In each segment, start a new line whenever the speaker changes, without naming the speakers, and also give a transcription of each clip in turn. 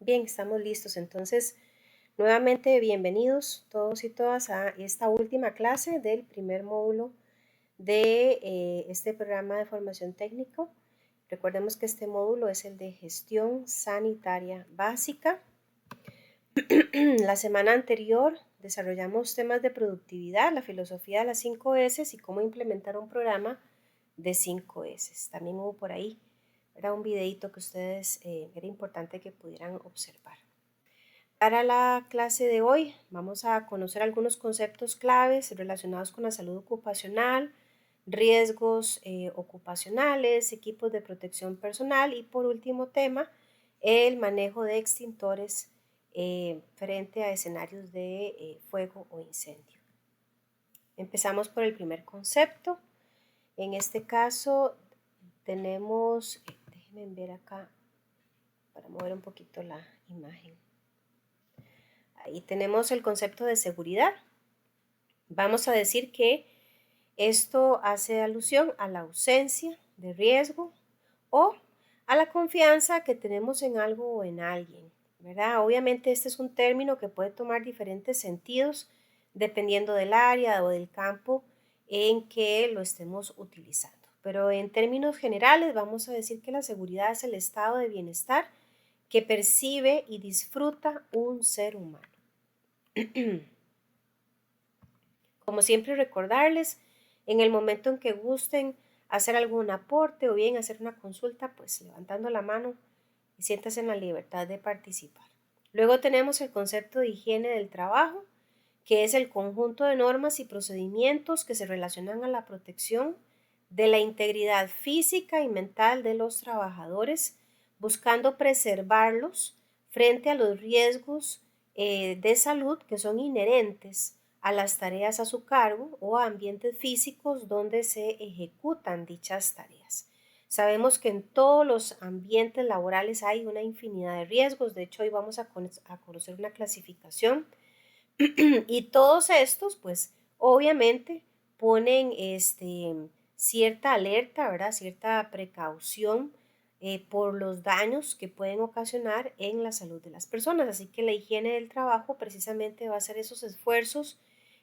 Bien, estamos listos. Entonces, nuevamente bienvenidos todos y todas a esta última clase del primer módulo de este programa de formación técnico. Recordemos que este módulo es el de gestión sanitaria básica. La semana anterior desarrollamos temas de productividad, la filosofía de las 5 S y cómo implementar un programa de 5 S. También hubo por ahí, era un videito que ustedes era importante que pudieran observar. Para la clase de hoy vamos a conocer algunos conceptos claves relacionados con la salud ocupacional, riesgos ocupacionales, equipos de protección personal y por último tema, el manejo de extintores frente a escenarios de fuego o incendio. Empezamos por el primer concepto. En este caso tenemos, déjenme ver acá para mover un poquito la imagen. Ahí tenemos el concepto de seguridad. Vamos a decir que esto hace alusión a la ausencia de riesgo o a la confianza que tenemos en algo o en alguien, ¿verdad? Obviamente este es un término que puede tomar diferentes sentidos dependiendo del área o del campo en que lo estemos utilizando. Pero en términos generales vamos a decir que la seguridad es el estado de bienestar que percibe y disfruta un ser humano. Como siempre recordarles, en el momento en que gusten hacer algún aporte o bien hacer una consulta, pues levantando la mano y siéntase en la libertad de participar. Luego tenemos el concepto de higiene del trabajo, que es el conjunto de normas y procedimientos que se relacionan a la protección de la integridad física y mental de los trabajadores, buscando preservarlos frente a los riesgos de salud que son inherentes a las tareas a su cargo o a ambientes físicos donde se ejecutan dichas tareas. Sabemos que en todos los ambientes laborales hay una infinidad de riesgos, de hecho hoy vamos a conocer una clasificación y todos estos pues obviamente ponen cierta alerta, ¿verdad? Cierta precaución por los daños que pueden ocasionar en la salud de las personas. Así que la higiene del trabajo precisamente va a ser esos esfuerzos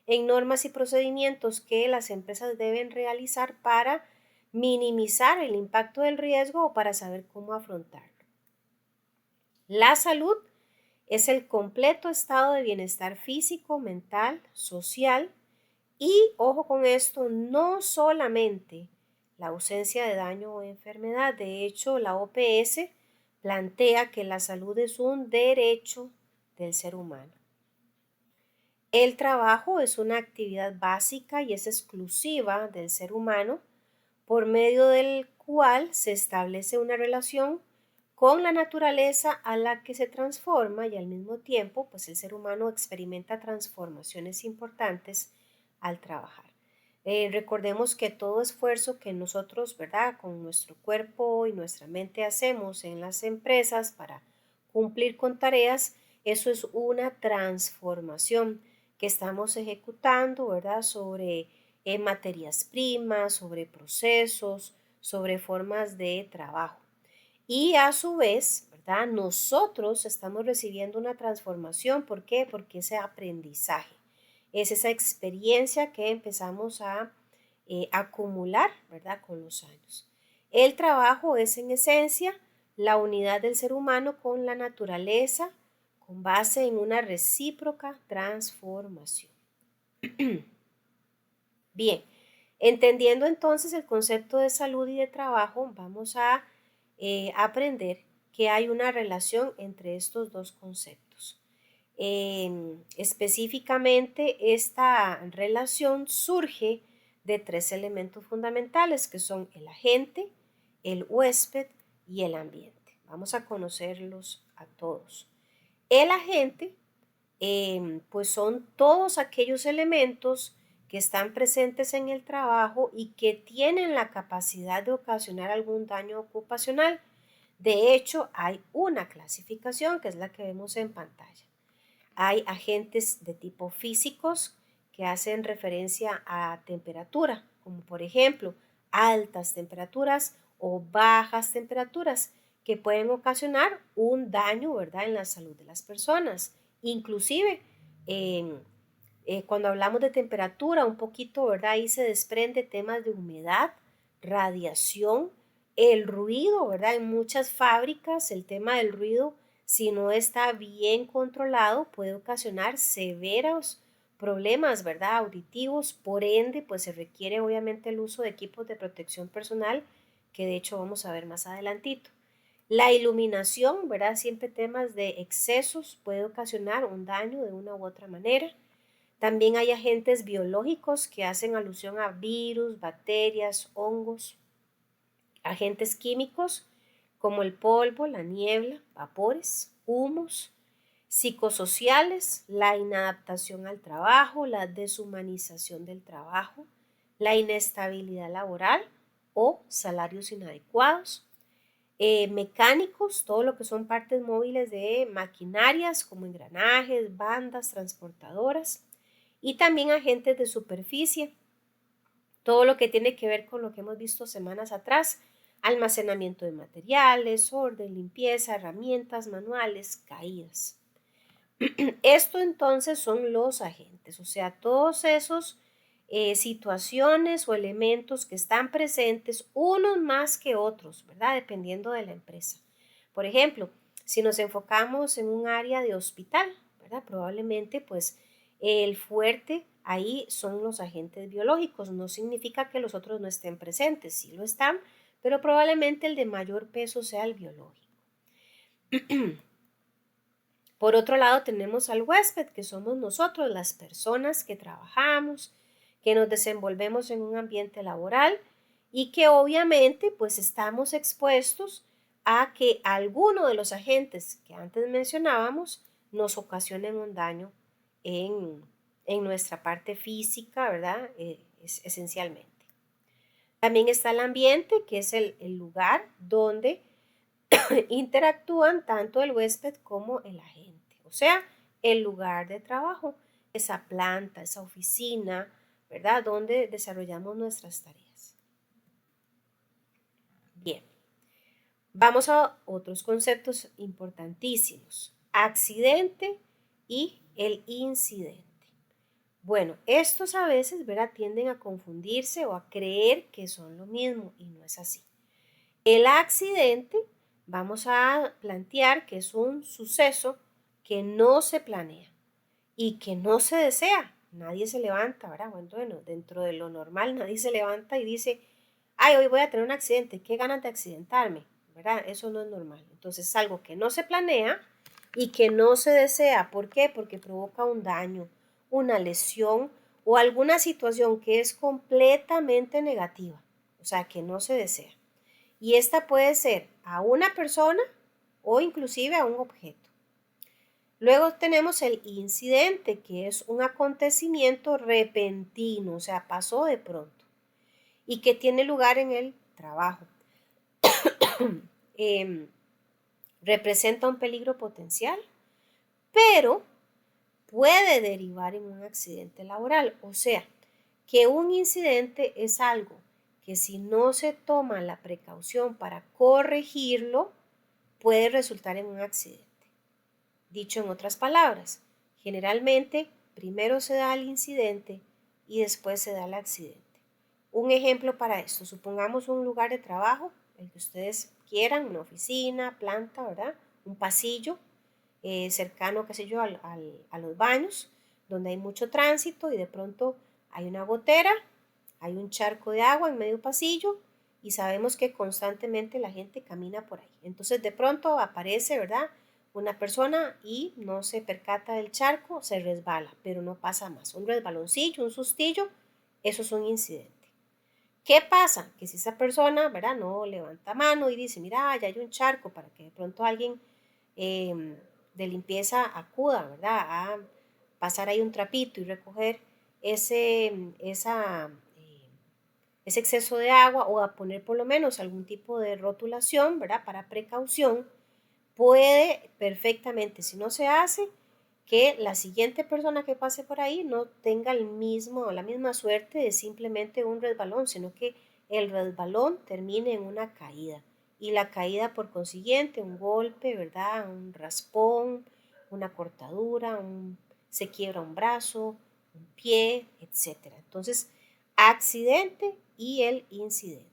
en normas y procedimientos que las empresas deben realizar para minimizar el impacto del riesgo o para saber cómo afrontarlo. La salud es el completo estado de bienestar físico, mental, social y, ojo con esto, no solamente la ausencia de daño o enfermedad. De hecho, la OPS plantea que la salud es un derecho del ser humano. El trabajo es una actividad básica y es exclusiva del ser humano por medio del cual se establece una relación con la naturaleza a la que se transforma y al mismo tiempo pues el ser humano experimenta transformaciones importantes al trabajar. Recordemos que todo esfuerzo que nosotros, ¿verdad?, con nuestro cuerpo y nuestra mente hacemos en las empresas para cumplir con tareas, eso es una transformación que estamos ejecutando, ¿verdad?, sobre materias primas, sobre procesos, sobre formas de trabajo. Y a su vez, ¿verdad?, nosotros estamos recibiendo una transformación. ¿Por qué? Porque ese aprendizaje es esa experiencia que empezamos a acumular, ¿verdad?, con los años. El trabajo es en esencia la unidad del ser humano con la naturaleza con base en una recíproca transformación. Bien, entendiendo entonces el concepto de salud y de trabajo, vamos a aprender que hay una relación entre estos dos conceptos. Específicamente, esta relación surge de tres elementos fundamentales que son el agente, el huésped y el ambiente. Vamos a conocerlos a todos. El agente, pues son todos aquellos elementos que están presentes en el trabajo y que tienen la capacidad de ocasionar algún daño ocupacional. De hecho, hay una clasificación que es la que vemos en pantalla. Hay agentes de tipo físicos que hacen referencia a temperatura, como por ejemplo altas temperaturas o bajas temperaturas, que pueden ocasionar un daño, ¿verdad?, en la salud de las personas. Inclusive, cuando hablamos de temperatura, un poquito, ¿verdad?, ahí se desprende temas de humedad, radiación, el ruido, ¿verdad? En muchas fábricas el tema del ruido, si no está bien controlado, puede ocasionar severos problemas, ¿verdad?, auditivos. Por ende, pues se requiere obviamente el uso de equipos de protección personal, que de hecho vamos a ver más adelantito. La iluminación, ¿verdad? Siempre temas de excesos puede ocasionar un daño de una u otra manera. También hay agentes biológicos que hacen alusión a virus, bacterias, hongos, agentes químicos como el polvo, la niebla, vapores, humos, psicosociales, la inadaptación al trabajo, la deshumanización del trabajo, la inestabilidad laboral o salarios inadecuados, mecánicos, todo lo que son partes móviles de maquinarias como engranajes, bandas, transportadoras, y también agentes de superficie, todo lo que tiene que ver con lo que hemos visto semanas atrás, almacenamiento de materiales, orden, limpieza, herramientas, manuales, caídas. Esto entonces son los agentes, o sea, todos esos situaciones o elementos que están presentes, unos más que otros, ¿verdad? Dependiendo de la empresa. Por ejemplo, si nos enfocamos en un área de hospital, ¿verdad? Probablemente pues el fuerte ahí son los agentes biológicos. No significa que los otros no estén presentes, sí lo están, pero probablemente el de mayor peso sea el biológico. Por otro lado, tenemos al huésped, que somos nosotros, las personas que trabajamos, que nos desenvolvemos en un ambiente laboral y que obviamente pues estamos expuestos a que alguno de los agentes que antes mencionábamos nos ocasionen un daño en nuestra parte física, ¿verdad? Esencialmente. También está el ambiente, que es el lugar donde interactúan tanto el huésped como el agente, o sea, el lugar de trabajo, esa planta, esa oficina, ¿verdad? Donde desarrollamos nuestras tareas. Bien, vamos a otros conceptos importantísimos, accidente y el incidente. Bueno, estos a veces, ¿verdad?, tienden a confundirse o a creer que son lo mismo y no es así. El accidente, vamos a plantear que es un suceso que no se planea y que no se desea. Nadie se levanta, ¿verdad? Bueno, dentro de lo normal, nadie se levanta y dice, ay, hoy voy a tener un accidente, qué ganas de accidentarme, ¿verdad? Eso no es normal. Entonces es algo que no se planea y que no se desea. ¿Por qué? Porque provoca un daño, una lesión o alguna situación que es completamente negativa, o sea, que no se desea. Y esta puede ser a una persona o inclusive a un objeto. Luego tenemos el incidente, que es un acontecimiento repentino, o sea, pasó de pronto y que tiene lugar en el trabajo. Representa un peligro potencial, pero puede derivar en un accidente laboral. O sea, que un incidente es algo que si no se toma la precaución para corregirlo, puede resultar en un accidente. Dicho en otras palabras, generalmente primero se da el incidente y después se da el accidente. Un ejemplo para esto, supongamos un lugar de trabajo, el que ustedes quieran, una oficina, planta, ¿verdad? Un pasillo cercano, qué sé yo, a los baños, donde hay mucho tránsito y de pronto hay una gotera, hay un charco de agua en medio pasillo y sabemos que constantemente la gente camina por ahí. Entonces de pronto aparece, ¿verdad?, una persona y no se percata del charco, se resbala, pero no pasa más. Un resbaloncillo, un sustillo, eso es un incidente. ¿Qué pasa? Que si esa persona, ¿verdad?, no levanta mano y dice, mira, ya hay un charco, para que de pronto alguien de limpieza acuda, ¿verdad?, a pasar ahí un trapito y recoger ese exceso de agua o a poner por lo menos algún tipo de rotulación, ¿verdad?, para precaución, puede perfectamente, si no se hace, que la siguiente persona que pase por ahí no tenga el mismo o la misma suerte de simplemente un resbalón, sino que el resbalón termine en una caída. y la caída por consiguiente, un golpe, ¿verdad? Un raspón, una cortadura, se quiebra un brazo, un pie, etc. Entonces, accidente y el incidente.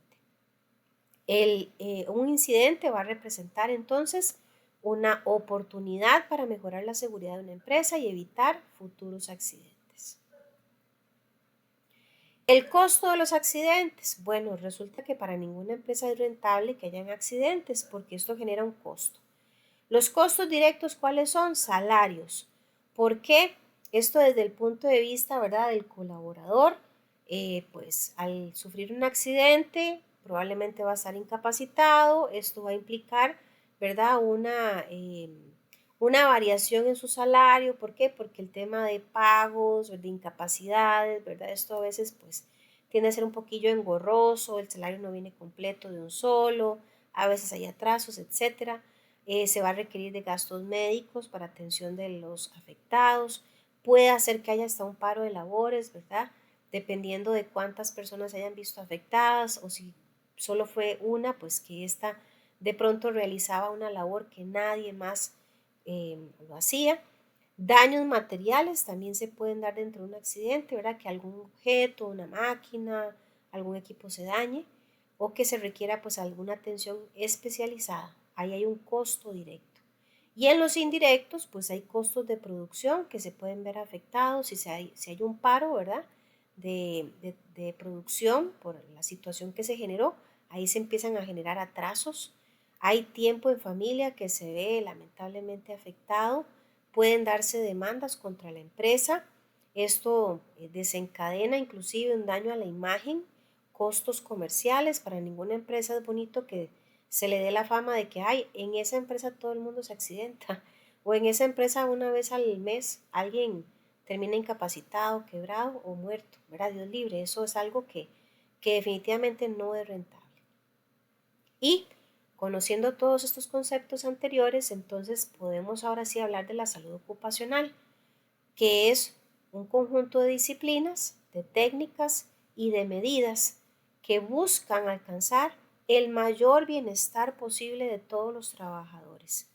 Un incidente va a representar entonces una oportunidad para mejorar la seguridad de una empresa y evitar futuros accidentes. El costo de los accidentes. Bueno, resulta que para ninguna empresa es rentable que hayan accidentes porque esto genera un costo. Los costos directos, ¿cuáles son? Salarios. ¿Por qué? Esto desde el punto de vista, ¿verdad?, del colaborador, pues al sufrir un accidente probablemente va a estar incapacitado, esto va a implicar, ¿verdad?, una variación en su salario. ¿Por qué? Porque el tema de pagos, de incapacidades, ¿verdad?, esto a veces pues tiende a ser un poquillo engorroso, el salario no viene completo de un solo, a veces hay atrasos, etcétera. Se va a requerir de gastos médicos para atención de los afectados, puede hacer que haya hasta un paro de labores, ¿verdad? Dependiendo de cuántas personas hayan visto afectadas o si solo fue una, pues que ésta de pronto realizaba una labor que nadie más lo hacía. Daños materiales también se pueden dar dentro de un accidente, ¿verdad? Que algún objeto, una máquina, algún equipo se dañe o que se requiera pues alguna atención especializada. Ahí hay un costo directo. Y en los indirectos pues hay costos de producción que se pueden ver afectados si hay un paro, ¿verdad? De producción por la situación que se generó, ahí se empiezan a generar atrasos. Hay tiempo en familia que se ve lamentablemente afectado, pueden darse demandas contra la empresa, esto desencadena inclusive un daño a la imagen, costos comerciales. Para ninguna empresa es bonito que se le dé la fama de que hay en esa empresa todo el mundo se accidenta o en esa empresa una vez al mes alguien termina incapacitado, quebrado o muerto, ¿verdad? Dios libre, eso es algo que definitivamente no es rentable. Y conociendo todos estos conceptos anteriores, entonces podemos ahora sí hablar de la salud ocupacional, que es un conjunto de disciplinas, de técnicas y de medidas que buscan alcanzar el mayor bienestar posible de todos los trabajadores.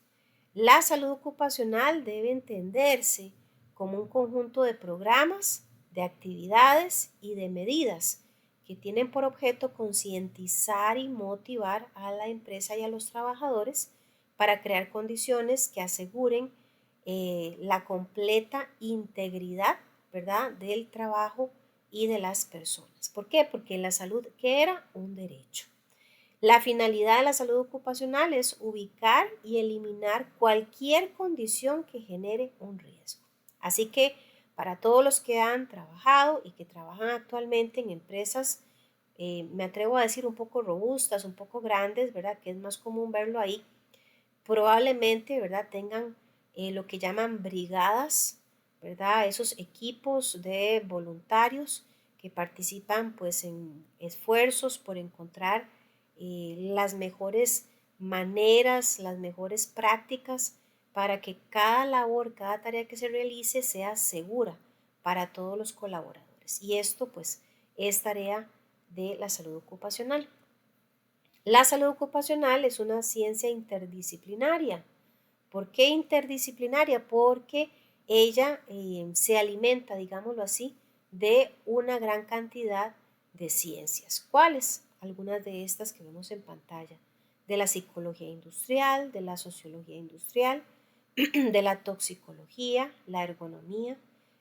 La salud ocupacional debe entenderse como un conjunto de programas, de actividades y de medidas que tienen por objeto concientizar y motivar a la empresa y a los trabajadores para crear condiciones que aseguren la completa integridad, ¿verdad?, del trabajo y de las personas. ¿Por qué? Porque la salud, ¿qué era? Un derecho. La finalidad de la salud ocupacional es ubicar y eliminar cualquier condición que genere un riesgo. Así que para todos los que han trabajado y que trabajan actualmente en empresas, me atrevo a decir un poco robustas, un poco grandes, ¿verdad?, que es más común verlo ahí, probablemente, ¿verdad?, tengan lo que llaman brigadas, ¿verdad?, esos equipos de voluntarios que participan pues en esfuerzos por encontrar las mejores maneras, las mejores prácticas para que cada labor, cada tarea que se realice sea segura para todos los colaboradores. Y esto pues es tarea de la salud ocupacional. La salud ocupacional es una ciencia interdisciplinaria. ¿Por qué interdisciplinaria? Porque ella se alimenta, digámoslo así, de una gran cantidad de ciencias. ¿Cuáles? Algunas de estas que vemos en pantalla. De la psicología industrial, de la sociología industrial, de la toxicología, la ergonomía,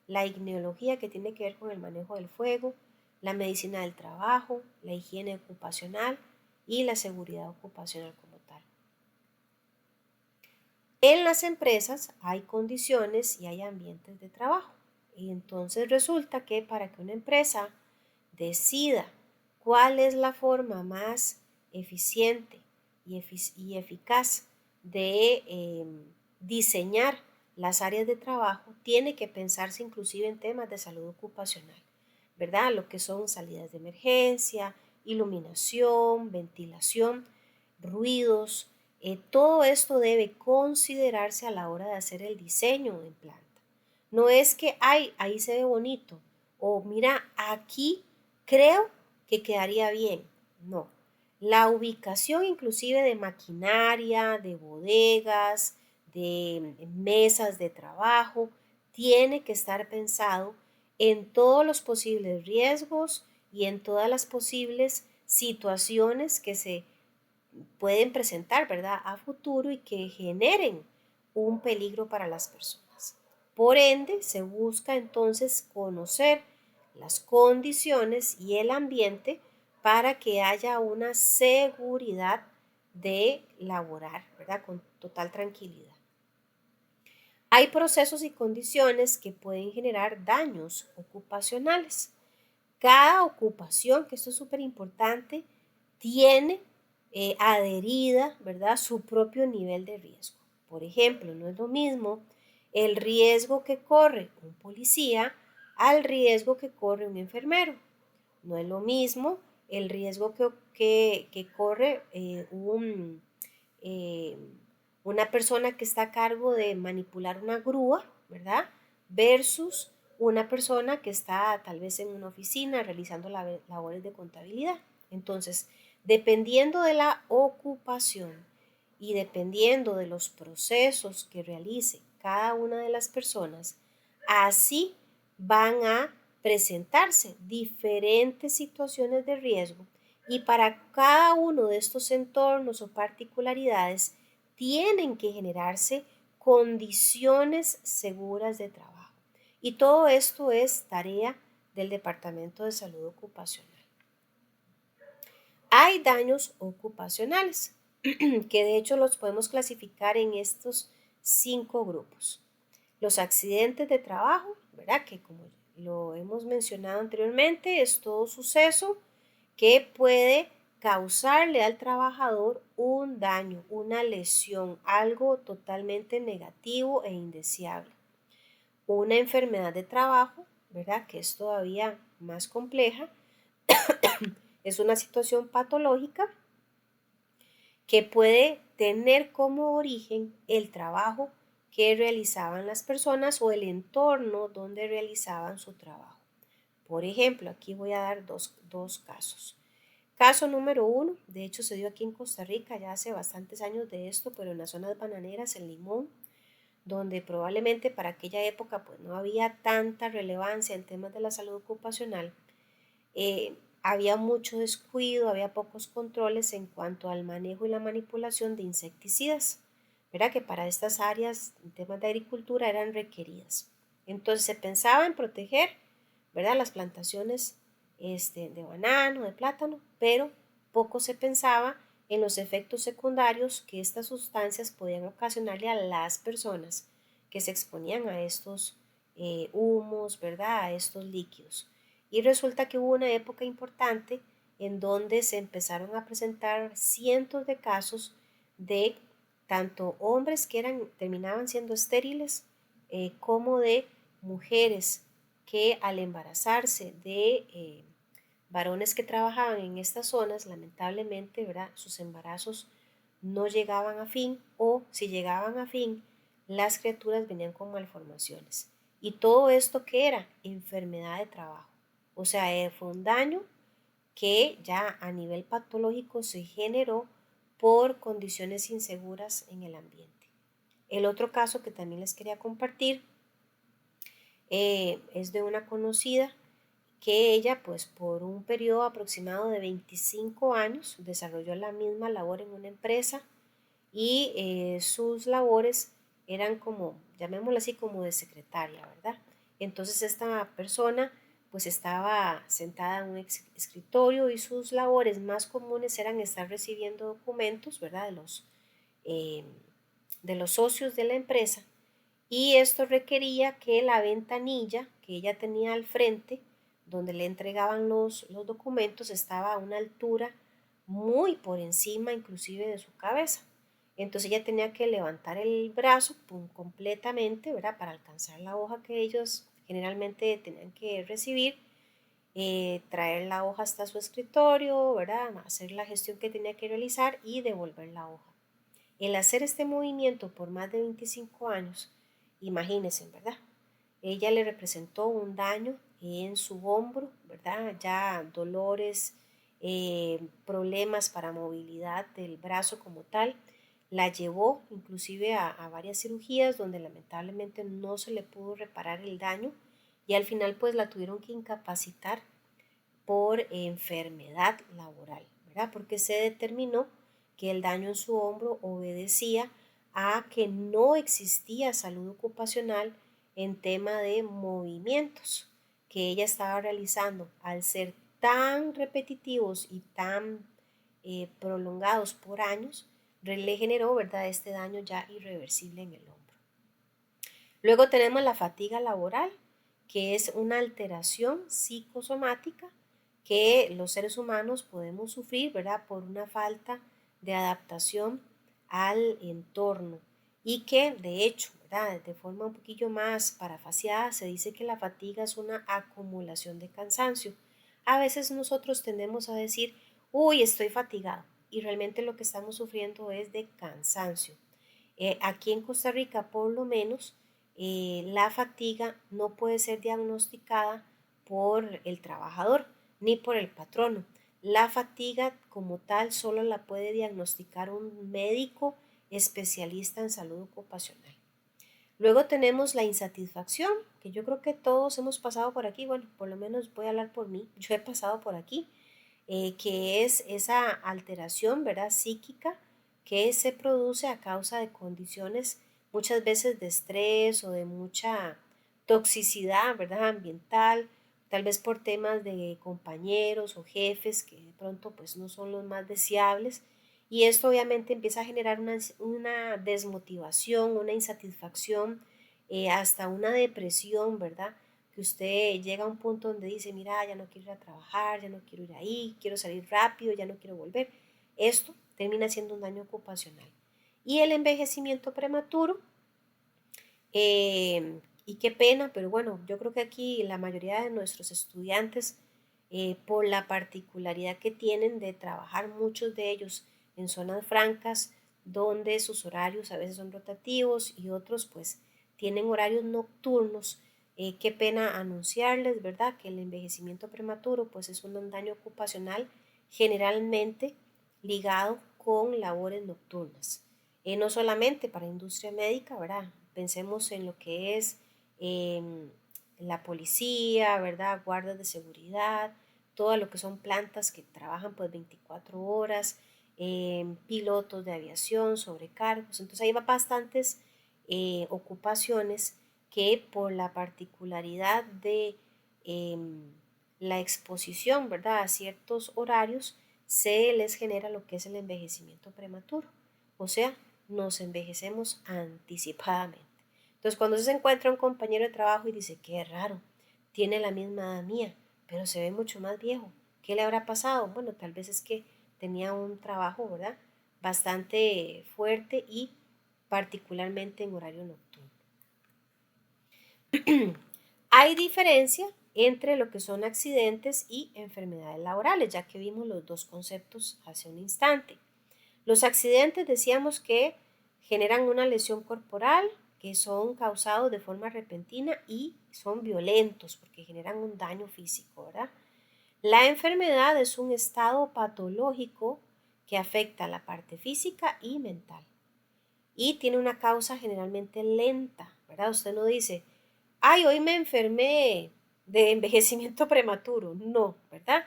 la igneología que tiene que ver con el manejo del fuego, la medicina del trabajo, la higiene ocupacional y la seguridad ocupacional como tal. En las empresas hay condiciones y hay ambientes de trabajo. Y entonces resulta que para que una empresa decida cuál es la forma más eficiente y eficaz de diseñar las áreas de trabajo, tiene que pensarse inclusive en temas de salud ocupacional, ¿verdad? Lo que son salidas de emergencia, iluminación, ventilación, ruidos, todo esto debe considerarse a la hora de hacer el diseño en planta. No es que, ay, ahí se ve bonito, o mira, aquí creo que quedaría bien. No, La ubicación inclusive de maquinaria, de bodegas, de mesas de trabajo, tiene que estar pensado en todos los posibles riesgos y en todas las posibles situaciones que se pueden presentar, ¿verdad?, a futuro y que generen un peligro para las personas. Por ende, se busca entonces conocer las condiciones y el ambiente para que haya una seguridad de laborar, ¿verdad?, con total tranquilidad. Hay procesos y condiciones que pueden generar daños ocupacionales. Cada ocupación, que esto es súper importante, tiene adherida, ¿verdad?, su propio nivel de riesgo. Por ejemplo, no es lo mismo el riesgo que corre un policía al riesgo que corre un enfermero. No es lo mismo el riesgo que corre eh, una persona que está a cargo de manipular una grúa, ¿verdad? Versus una persona que está tal vez en una oficina realizando labores de contabilidad. Entonces, dependiendo de la ocupación y dependiendo de los procesos que realice cada una de las personas, así van a presentarse diferentes situaciones de riesgo y para cada uno de estos entornos o particularidades tienen que generarse condiciones seguras de trabajo. Y todo esto es tarea del Departamento de Salud Ocupacional. Hay daños ocupacionales, que de hecho los podemos clasificar en estos 5 grupos. Los accidentes de trabajo, ¿verdad?, que como lo hemos mencionado anteriormente, es todo suceso que puede causarle al trabajador un daño, una lesión, algo totalmente negativo e indeseable. Una enfermedad de trabajo, ¿verdad?, que es todavía más compleja, es una situación patológica que puede tener como origen el trabajo que realizaban las personas o el entorno donde realizaban su trabajo. Por ejemplo, aquí voy a dar dos casos. Caso número 1, de hecho se dio aquí en Costa Rica, ya hace bastantes años de esto, pero en las zonas bananeras, en Limón, donde probablemente para aquella época pues no había tanta relevancia en temas de la salud ocupacional, había mucho descuido, había pocos controles en cuanto al manejo y la manipulación de insecticidas, ¿verdad?, que para estas áreas en temas de agricultura eran requeridas. Entonces se pensaba en proteger, ¿verdad?, las plantaciones de banano, de plátano, pero poco se pensaba en los efectos secundarios que estas sustancias podían ocasionarle a las personas que se exponían a estos humos, ¿verdad?, a estos líquidos. Y resulta que hubo una época importante en donde se empezaron a presentar cientos de casos de tanto hombres que terminaban siendo estériles como de mujeres que al embarazarse de varones que trabajaban en estas zonas, lamentablemente, ¿verdad?, sus embarazos no llegaban a fin o si llegaban a fin, las criaturas venían con malformaciones. Y todo esto, ¿qué era? Enfermedad de trabajo. O sea, fue un daño que ya a nivel patológico se generó por condiciones inseguras en el ambiente. El otro caso que también les quería compartir es de una conocida que ella pues por un periodo aproximado de 25 años desarrolló la misma labor en una empresa y sus labores eran como, llamémoslo así, como de secretaria, ¿verdad? Entonces esta persona pues estaba sentada en un escritorio y sus labores más comunes eran estar recibiendo documentos, ¿verdad?, de los socios de la empresa, y esto requería que la ventanilla que ella tenía al frente, donde le entregaban los documentos, estaba a una altura muy por encima inclusive de su cabeza. Entonces ella tenía que levantar el brazo completamente, ¿verdad?, para alcanzar la hoja que ellos generalmente tenían que recibir, traer la hoja hasta su escritorio, ¿verdad?, hacer la gestión que tenía que realizar y devolver la hoja. El hacer este movimiento por más de 25 años, imagínense, ¿verdad?, ella le representó un daño en su hombro, ¿verdad?, ya dolores problemas para movilidad del brazo como tal. La llevó inclusive a varias cirugías donde lamentablemente no se le pudo reparar el daño y al final pues la tuvieron que incapacitar por enfermedad laboral, ¿verdad? Porque se determinó que el daño en su hombro obedecía a que no existía salud ocupacional en tema de movimientos que ella estaba realizando al ser tan repetitivos y tan prolongados por años, le generó, ¿verdad?, este daño ya irreversible en el hombro. Luego tenemos la fatiga laboral, que es una alteración psicosomática que los seres humanos podemos sufrir, ¿verdad?, por una falta de adaptación al entorno y que de hecho, ¿verdad?, de forma un poquillo más parafaseada se dice que la fatiga es una acumulación de cansancio. A veces nosotros tendemos a decir, uy, estoy fatigado y realmente lo que estamos sufriendo es de cansancio. Aquí en Costa Rica, por lo menos, la fatiga no puede ser diagnosticada por el trabajador ni por el patrono. La fatiga como tal solo la puede diagnosticar un médico especialista en salud ocupacional. Luego tenemos la insatisfacción, que yo creo que todos hemos pasado por aquí, bueno, por lo menos voy a hablar por mí, yo he pasado por aquí, que es esa alteración, ¿verdad?, psíquica que se produce a causa de condiciones muchas veces de estrés o de mucha toxicidad, ¿verdad?, ambiental, tal vez por temas de compañeros o jefes que de pronto pues no son los más deseables y esto obviamente empieza a generar una desmotivación, una insatisfacción, hasta una depresión, ¿verdad?, que usted llega a un punto donde dice, mira, ya no quiero ir a trabajar, ya no quiero ir ahí, quiero salir rápido, ya no quiero volver. Esto termina siendo un daño ocupacional. Y el envejecimiento prematuro, y qué pena, pero bueno, yo creo que aquí la mayoría de nuestros estudiantes, por la particularidad que tienen de trabajar muchos de ellos en zonas francas, donde sus horarios a veces son rotativos y otros pues tienen horarios nocturnos, qué pena anunciarles, ¿verdad?, que el envejecimiento prematuro pues es un daño ocupacional generalmente ligado con labores nocturnas. No solamente para industria médica, ¿verdad? Pensemos en lo que es eh, la policía, ¿verdad?, guardas de seguridad, todo lo que son plantas que trabajan pues 24 horas, pilotos de aviación, sobrecargos. Entonces ahí va bastantes ocupaciones que por la particularidad de eh, la exposición, ¿verdad?, a ciertos horarios, se les genera lo que es el envejecimiento prematuro. O sea, nos envejecemos anticipadamente. Entonces, cuando se encuentra un compañero de trabajo y dice, qué raro, tiene la misma edad mía, pero se ve mucho más viejo, ¿qué le habrá pasado? Bueno, tal vez es que tenía un trabajo, ¿verdad?, bastante fuerte y particularmente en horario nocturno. Hay diferencia entre lo que son accidentes y enfermedades laborales, ya que vimos los dos conceptos hace un instante. Los accidentes decíamos que generan una lesión corporal, que son causados de forma repentina y son violentos porque generan un daño físico, ¿verdad? La enfermedad es un estado patológico que afecta la parte física y mental y tiene una causa generalmente lenta, ¿verdad? Usted no dice, ay, hoy me enfermé de envejecimiento prematuro, no, ¿verdad?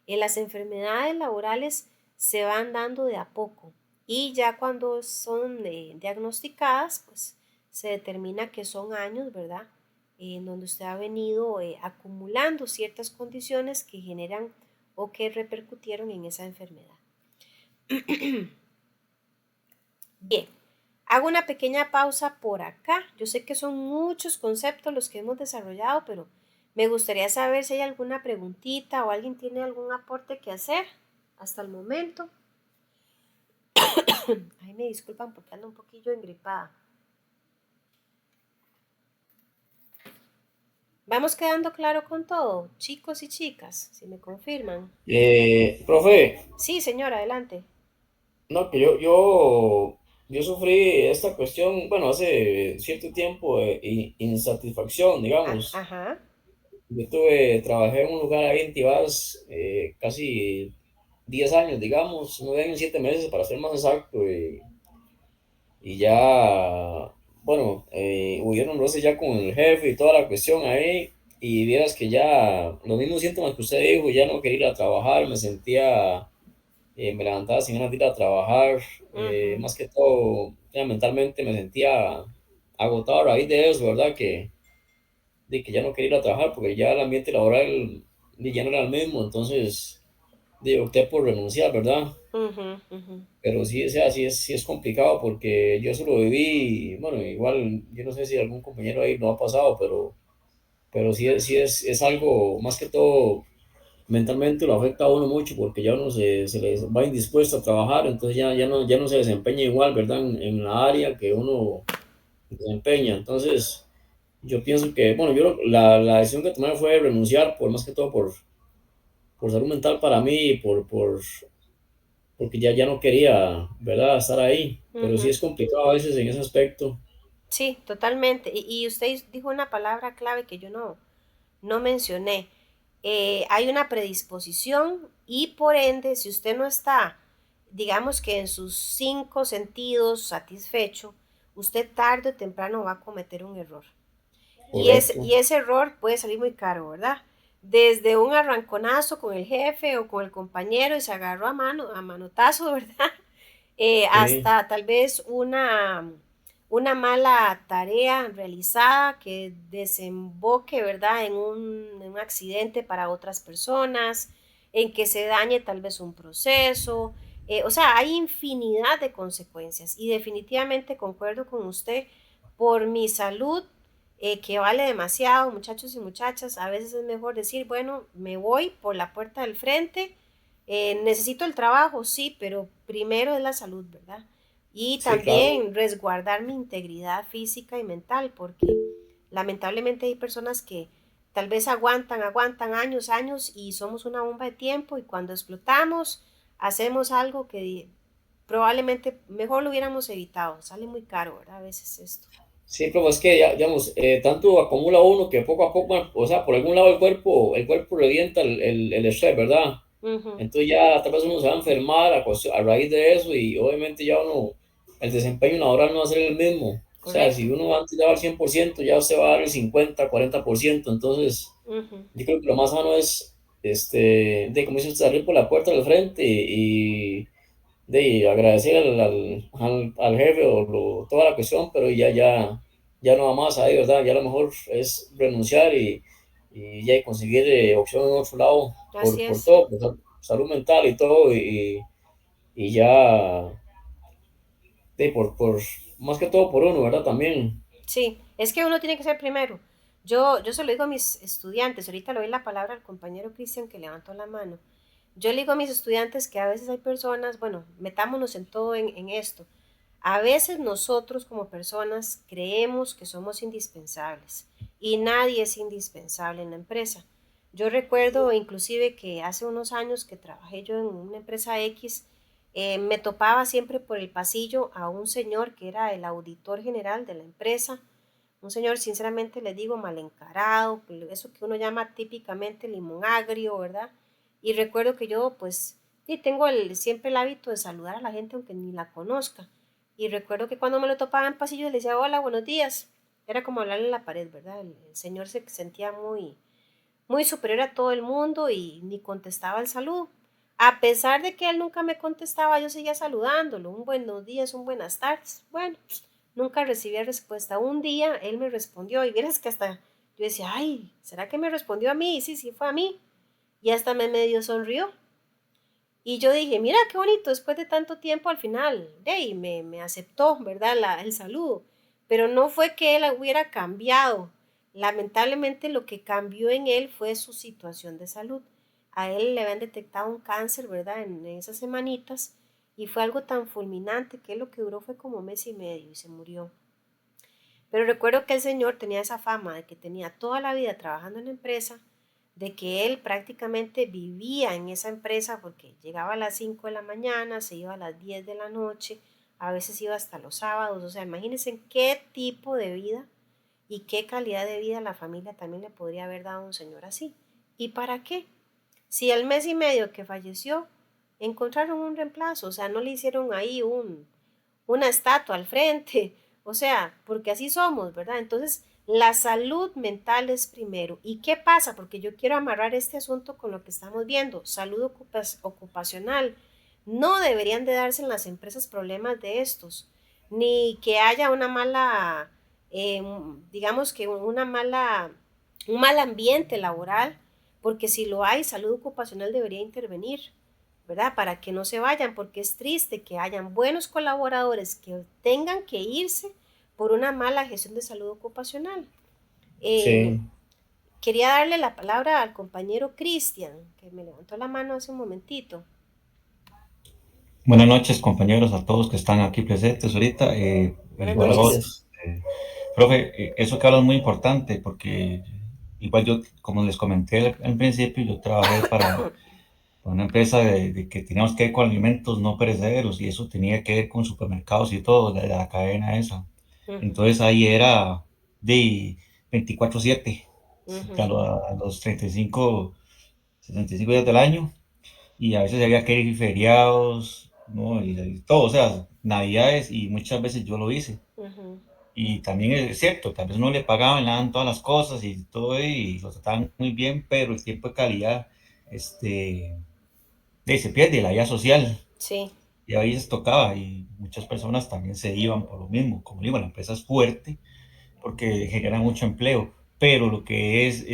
Las enfermedades laborales se van dando de a poco y ya cuando son diagnosticadas, pues se determina que son años, ¿verdad?, en donde usted ha venido acumulando ciertas condiciones que generan o que repercutieron en esa enfermedad. Bien, hago una pequeña pausa por acá. Yo sé que son muchos conceptos los que hemos desarrollado, pero me gustaría saber si hay alguna preguntita o alguien tiene algún aporte que hacer hasta el momento. Ay, me disculpan porque ando un poquillo engripada. Vamos quedando claro con todo, chicos y chicas, si me confirman.
Profe,
Sí, señora, adelante.
no, que yo sufrí esta cuestión, bueno, hace cierto tiempo de insatisfacción, digamos.
Ajá.
Trabajé en un lugar ahí en Tibás, casi. 10 años, digamos, 9 años, 7 meses para ser más exacto. Y ya, bueno, hubieron roces ya con el jefe y toda la cuestión ahí. Y vieras que ya los mismos síntomas que usted dijo, ya no quería ir a trabajar, me sentía, me levantaba sin ganas de ir a trabajar,
Ujú,
más que todo, ya mentalmente me sentía agotado a raíz de eso, ¿verdad? De que ya no quería ir a trabajar porque ya el ambiente laboral ya no era el mismo, entonces opté por renunciar, ¿verdad?
ujú, ujú.
Pero sí, o sea, sí es complicado porque yo eso lo viví, bueno, igual yo no sé si algún compañero ahí lo ha pasado, pero sí es algo, más que todo, mentalmente lo afecta a uno mucho porque ya uno se les va indispuesto a trabajar, entonces ya no se desempeña igual, ¿verdad? En la área que uno desempeña. Entonces, yo pienso que, bueno, la decisión que tomé fue renunciar, por más que todo por salud mental para mí, porque ya no quería, ¿verdad?, estar ahí. Pero sí
Ujú.
es complicado a veces en ese aspecto.
Sí, totalmente. Y usted dijo una palabra clave que yo no mencioné. Hay una predisposición y por ende, si usted no está, digamos que en sus cinco sentidos satisfecho, usted tarde o temprano va a cometer un error.
Correcto.
Y ese error puede salir muy caro, ¿verdad? Desde un arranconazo con el jefe o con el compañero y se agarró a manotazo, ¿verdad?
Sí,
Hasta tal vez una mala tarea realizada que desemboque, ¿verdad?, en un accidente para otras personas, en que se dañe tal vez un proceso. O sea, hay infinidad de consecuencias y definitivamente concuerdo con usted por mi salud, que vale demasiado, muchachos y muchachas. A veces es mejor decir, bueno, me voy por la puerta del frente. Necesito el trabajo, sí, pero primero es la salud, ¿verdad? Y
sí, claro.
también resguardar mi integridad física y mental, porque lamentablemente hay personas que tal vez aguantan años, años y somos una bomba de tiempo y cuando explotamos hacemos algo que probablemente mejor lo hubiéramos evitado. Sale muy caro, ¿verdad? A veces esto.
Sí, pero es que, ya, digamos, tanto acumula uno que poco a poco, bueno, o sea, por algún lado el cuerpo revienta el estrés, ¿verdad?
Ujú,
Entonces ya tal vez uno se va a enfermar a raíz de eso y obviamente ya uno, el desempeño laboral no va a ser el mismo. O sea, si
correcto.
uno antes daba el 100% ya se va a dar el 50, 40%. Entonces,
Ujú,
yo creo que lo más sano es, como dice usted, salir por la puerta del frente y de agradecer al jefe o toda la cuestión, pero ya no va más ahí, ¿verdad? Ya a lo mejor es renunciar y ya conseguir opción en otro lado
así
por
es.
todo, por salud mental y todo, y ya, por, más que todo por uno, ¿verdad? También.
Sí, es que uno tiene que ser primero. Yo se lo digo a mis estudiantes, ahorita le doy la palabra al compañero Cristian que levantó la mano. Yo le digo a mis estudiantes que a veces hay personas, bueno, metámonos en todo en esto. A veces nosotros como personas creemos que somos indispensables y nadie es indispensable en la empresa. Yo recuerdo inclusive que hace unos años que trabajé yo en una empresa X, me topaba siempre por el pasillo a un señor que era el auditor general de la empresa, un señor sinceramente le digo mal encarado, eso que uno llama típicamente limón agrio, ¿verdad? Y recuerdo que yo pues sí, tengo siempre el hábito de saludar a la gente aunque ni la conozca. Y recuerdo que cuando me lo topaba en pasillo le decía, hola, buenos días. Era como hablarle en la pared, ¿verdad? El señor se sentía muy superior a todo el mundo y ni contestaba el saludo. A pesar de que él nunca me contestaba, yo seguía saludándolo, un buenos días, un buenas tardes. Bueno, nunca recibía respuesta. Un día él me respondió y vieras que hasta yo decía, ay, ¿será que me respondió a mí? Y sí, sí, fue a mí. Y hasta me medio sonrió. Y yo dije, mira qué bonito, después de tanto tiempo al final, hey, me aceptó, ¿verdad? El saludo. Pero no fue que él hubiera cambiado. Lamentablemente lo que cambió en él fue su situación de salud. A él le habían detectado un cáncer, ¿verdad? En esas semanitas. Y fue algo tan fulminante que lo que duró fue como mes y medio y se murió. Pero recuerdo que el señor tenía esa fama de que tenía toda la vida trabajando en la empresa, de que él prácticamente vivía en esa empresa porque llegaba a las 5 de la mañana, se iba a las 10 de la noche, a veces iba hasta los sábados. O sea, imagínense qué tipo de vida y qué calidad de vida la familia también le podría haber dado a un señor así. ¿Y para qué? Si al mes y medio que falleció, encontraron un reemplazo, o sea, no le hicieron ahí una estatua al frente, o sea, porque así somos, ¿verdad? Entonces, la salud mental es primero. ¿Y qué pasa? Porque yo quiero amarrar este asunto con lo que estamos viendo, salud ocupacional. No deberían de darse en las empresas problemas de estos, ni que haya una mala, digamos que un mal ambiente laboral, porque si lo hay, salud ocupacional debería intervenir, ¿verdad? Para que no se vayan, porque es triste que hayan buenos colaboradores que tengan que irse por una mala gestión de salud ocupacional. Eh,
Sí.
Quería darle la palabra al compañero Cristian, que me levantó la mano hace un momentito.
Buenas noches, compañeros, a todos que están aquí presentes ahorita.
Buenas
Igual a
Buenos
vos,
noches.
días.
profe, eso que hablas es muy importante porque igual yo, como les comenté al principio, yo trabajé para una empresa de que teníamos que ver con alimentos no perecederos y eso tenía que ver con supermercados y todo, la cadena esa.
Ujú,
Entonces ahí era de 24/7,
ujú,
a los 75 días del año y a veces había que ir feriados, ¿no? Y todo, o sea, navidades y muchas veces yo lo hice.
ujú,
Y también es cierto, tal vez no le pagaban, le daban todas las cosas y todo y lo trataban muy bien, pero el tiempo de calidad, este, se pierde la vida social
sí,
y a veces tocaba y muchas personas también se iban por lo mismo. Como digo, la empresa es fuerte porque genera mucho empleo, pero lo que es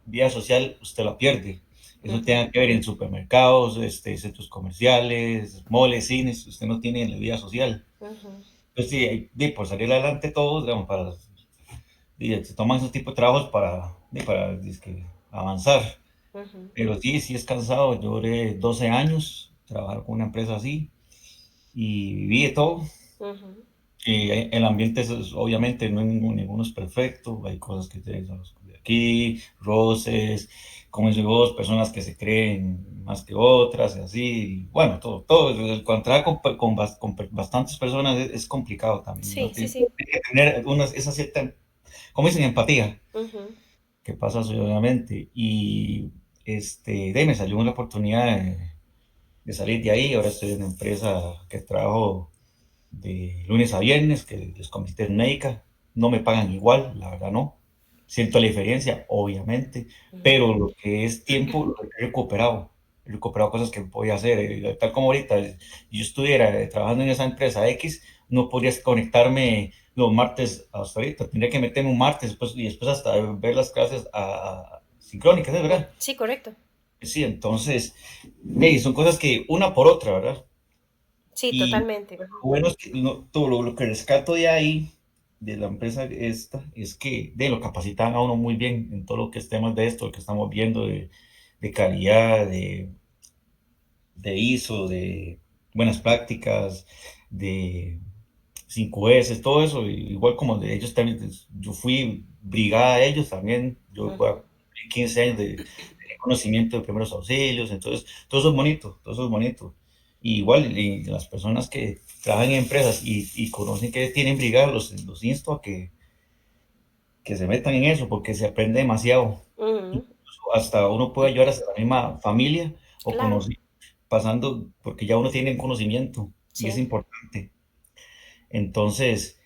vida social, usted la pierde. Eso
ujú,
tenga que ver en supermercados, centros comerciales, moles, cines, usted no tiene la vida social.
ujú,
Entonces, sí, por salir adelante todos, digamos, se toman esos tipos de trabajos para dizque, avanzar.
ujú,
Pero sí, sí es cansado. Yo duré 12 años trabajar con una empresa así y viví de todo.
ujú,
Y el ambiente obviamente no ninguno es perfecto, hay cosas que tienen de aquí, roces, como dice vos, personas que se creen más que otras, y así, y bueno, todo, el encontrar con bastantes personas es complicado también, ¿no?
sí, sí,
Tiene
sí.
que tener esa cierta, como dicen, empatía,
Ujú,
que pasa así, obviamente, y me salió una oportunidad de salir de ahí, ahora estoy en una empresa que trabajo de lunes a viernes, que les convierten en médica, no me pagan igual, la verdad no. Siento la diferencia, obviamente,
ujú,
pero lo que es tiempo lo he recuperado cosas que podía hacer, tal como ahorita, yo estuviera trabajando en esa empresa X, no podría conectarme los martes hasta ahorita, tendría que meterme un martes después, y después hasta ver las clases sincrónicas, ¿es verdad?
sí, correcto.
Sí, entonces, son cosas que una por otra, ¿verdad?
Sí,
Y
totalmente.
lo
Ujú,
bueno es que todo lo que rescato de ahí, de la empresa esta, es que lo capacitan a uno muy bien en todo lo que es temas de esto, que estamos viendo de calidad, de ISO, de buenas prácticas, de 5S, todo eso, igual como de ellos también, yo fui brigada de ellos también, yo voy a
ujú,
cumplir 15 años de conocimiento de primeros auxilios, entonces todo eso es bonito, todo eso es bonito. Y igual y las personas que trabajan en empresas y conocen que tienen brigada, los insto a que se metan en eso porque se aprende demasiado.
ujú,
Incluso hasta uno puede ayudar hasta la misma familia o
claro,
conocer, pasando, porque ya uno tiene un conocimiento y es
sí.
importante. Entonces,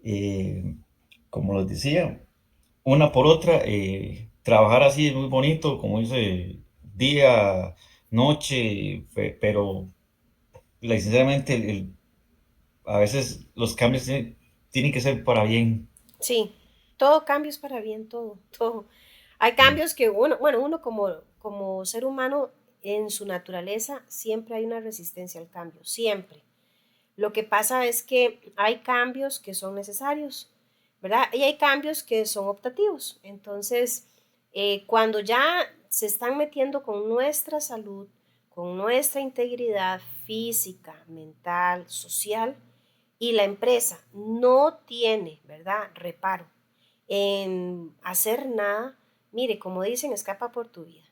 eh, como les decía, una por otra, trabajar así es muy bonito, como dice, día, noche, pero sinceramente a veces los cambios tienen que ser para bien.
Sí, todo cambio es para bien, todo, todo. Hay cambios que uno, bueno, uno como ser humano en su naturaleza siempre hay una resistencia al cambio, siempre. Lo que pasa es que hay cambios que son necesarios, ¿verdad? Y hay cambios que son optativos. Entonces, cuando ya se están metiendo con nuestra salud, con nuestra integridad física, mental, social, y la empresa no tiene, ¿verdad?, reparo en hacer nada, mire, como dicen, escapa por tu vida.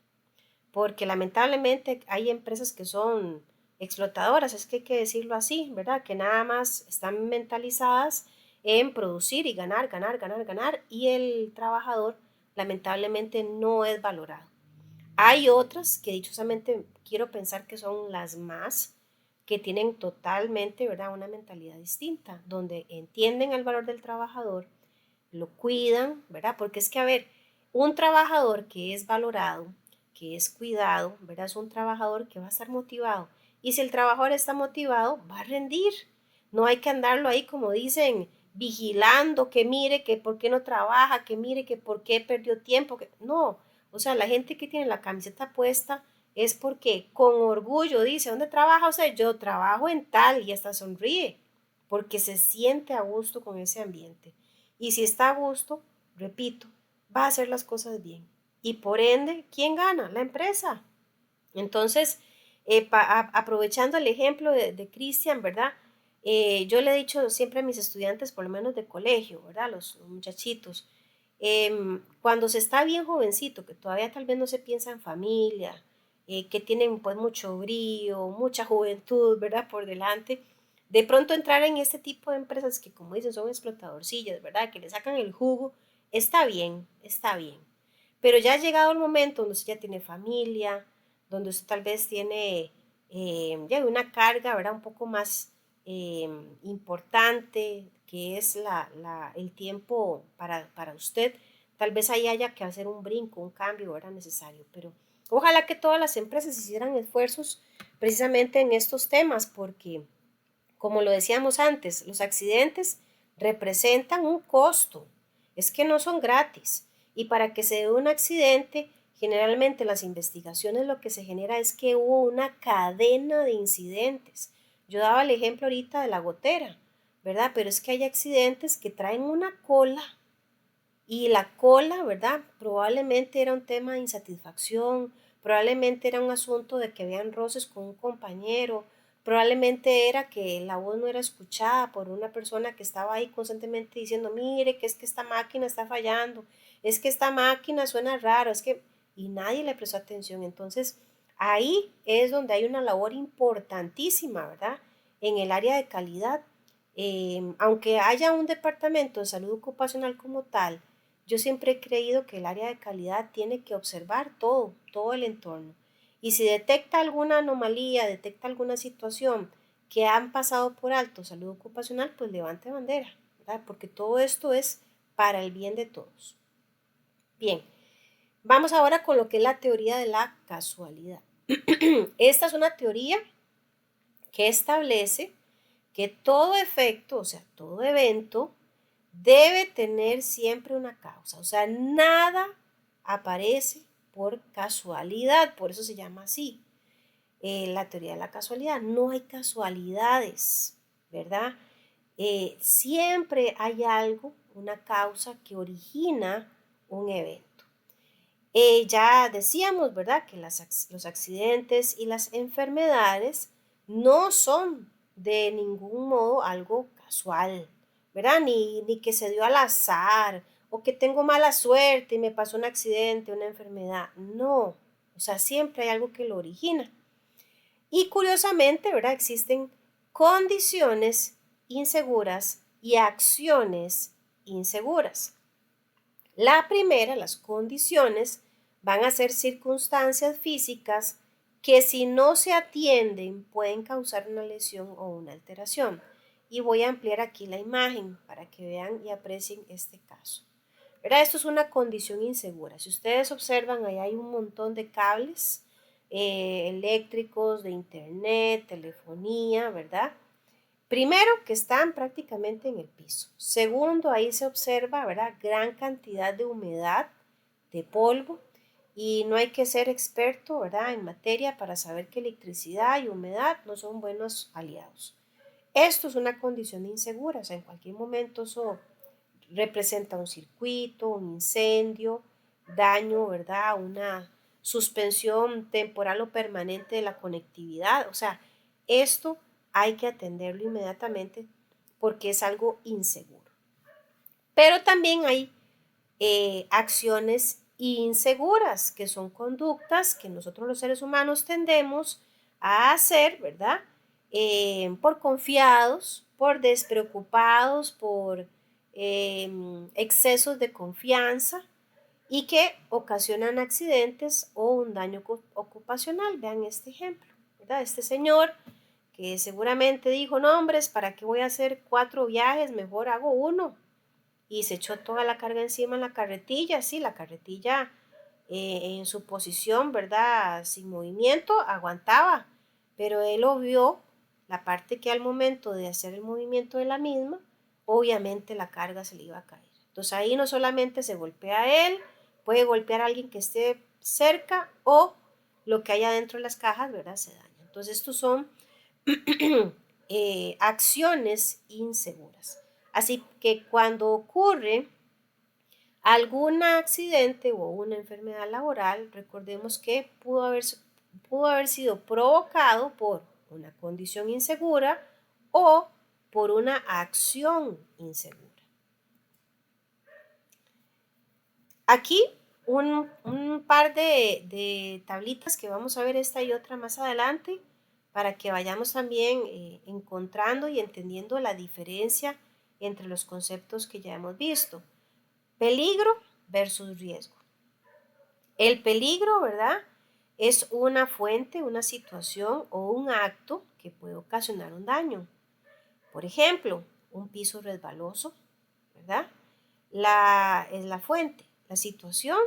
Porque lamentablemente hay empresas que son explotadoras, es que hay que decirlo así, ¿verdad? Que nada más están mentalizadas en producir y ganar, ganar, ganar, ganar, y el trabajador lamentablemente no es valorado. Hay otras que dichosamente quiero pensar que son las más, que tienen totalmente, ¿verdad?, una mentalidad distinta, donde entienden el valor del trabajador, lo cuidan, ¿verdad? Porque es que, a ver, un trabajador que es valorado, que es cuidado, ¿verdad? Es un trabajador que va a estar motivado. Y si el trabajador está motivado, va a rendir. No hay que andarlo ahí, como dicen, vigilando, que mire, que por qué no trabaja, que mire, que por qué perdió tiempo. Que... No, o sea, la gente que tiene la camiseta puesta es porque con orgullo dice, ¿dónde trabaja? O sea, yo trabajo en tal y hasta sonríe, porque se siente a gusto con ese ambiente. Y si está a gusto, repito, va a hacer las cosas bien. Y por ende, ¿quién gana? La empresa. Entonces, aprovechando el ejemplo de Cristian, ¿verdad? Yo le he dicho siempre a mis estudiantes, por lo menos de colegio, ¿verdad? Los muchachitos, cuando se está bien jovencito, que todavía tal vez no se piensa en familia, que tienen pues mucho brío, mucha juventud, ¿verdad? Por delante, de pronto entrar en este tipo de empresas que como dicen son explotadorcillas, ¿verdad? Que le sacan el jugo, está bien, está bien. Pero ya ha llegado el momento donde usted ya tiene familia, donde usted tal vez tiene ya una carga, ¿verdad? Un poco más importante, que es el tiempo para usted. Tal vez ahí haya que hacer un brinco, un cambio, ¿verdad? Necesario. Pero ojalá que todas las empresas hicieran esfuerzos precisamente en estos temas, porque como lo decíamos antes, los accidentes representan un costo, es que no son gratis. Y para que se dé un accidente, generalmente las investigaciones lo que se genera es que hubo una cadena de incidentes. Yo daba el ejemplo ahorita de la gotera, ¿verdad? Pero es que hay accidentes que traen una cola y la cola, ¿verdad? Probablemente era un tema de insatisfacción, probablemente era un asunto de que habían roces con un compañero, probablemente era que la voz no era escuchada por una persona que estaba ahí constantemente diciendo, mire, que es que esta máquina está fallando, es que esta máquina suena raro, es que... Y nadie le prestó atención. Entonces, ahí es donde hay una labor importantísima, ¿verdad? En el área de calidad. Aunque haya un departamento de salud ocupacional como tal, yo siempre he creído que el área de calidad tiene que observar todo, todo el entorno. Y si detecta alguna anomalía, detecta alguna situación que han pasado por alto salud ocupacional, pues levante bandera, ¿verdad? Porque todo esto es para el bien de todos. Bien, vamos ahora con lo que es la teoría de la casualidad. Esta es una teoría que establece que todo efecto, o sea, todo evento, debe tener siempre una causa, o sea, nada aparece por casualidad, por eso se llama así. La teoría de la casualidad, no hay casualidades, ¿verdad? Siempre hay algo, una causa que origina un evento. Ya decíamos, ¿verdad?, que los accidentes y las enfermedades no son de ningún modo algo casual, ¿verdad? Ni que se dio al azar o que tengo mala suerte y me pasó un accidente, una enfermedad. No, o sea, siempre hay algo que lo origina. Y curiosamente, ¿verdad? Existen condiciones inseguras y acciones inseguras. La primera, las condiciones, van a ser circunstancias físicas que si no se atienden pueden causar una lesión o una alteración. Y voy a ampliar aquí la imagen para que vean y aprecien este caso. ¿Verdad? Esto es una condición insegura. Si ustedes observan, ahí hay un montón de cables eléctricos, de internet, telefonía, ¿verdad? Primero, que están prácticamente en el piso. Segundo, ahí se observa, ¿verdad?, gran cantidad de humedad, de polvo, y no hay que ser experto, ¿verdad?, en materia para saber que electricidad y humedad no son buenos aliados. Esto es una condición insegura, o sea, en cualquier momento eso representa un circuito, un incendio, daño, ¿verdad?, una suspensión temporal o permanente de la conectividad. O sea, esto hay que atenderlo inmediatamente porque es algo inseguro. Pero también hay acciones inseguras, que son conductas que nosotros los seres humanos tendemos a hacer, ¿verdad? Por confiados, por despreocupados, por excesos de confianza. y que ocasionan accidentes o un daño ocupacional. Vean este ejemplo, ¿verdad? Este señor que seguramente dijo, no, hombres, ¿para qué voy a hacer 4 viajes? Mejor hago uno. Y se echó toda la carga encima en la carretilla, sí, la carretilla en su posición, ¿verdad? Sin movimiento, aguantaba, pero él obvió la parte que al momento de hacer el movimiento de la misma, obviamente la carga se le iba a caer. Entonces ahí no solamente se golpea a él, puede golpear a alguien que esté cerca o lo que haya dentro de las cajas, ¿verdad? Se daña. Entonces estos son acciones inseguras. Así que cuando ocurre algún accidente o una enfermedad laboral, recordemos que pudo haber sido provocado por una condición insegura o por una acción insegura. Aquí un par de tablitas que vamos a ver esta y otra más adelante para que vayamos también encontrando y entendiendo la diferencia entre los conceptos que ya hemos visto. Peligro versus riesgo. El peligro, ¿verdad? Es una fuente, una situación o un acto que puede ocasionar un daño. Por ejemplo, un piso resbaloso, ¿verdad? Es la fuente. La situación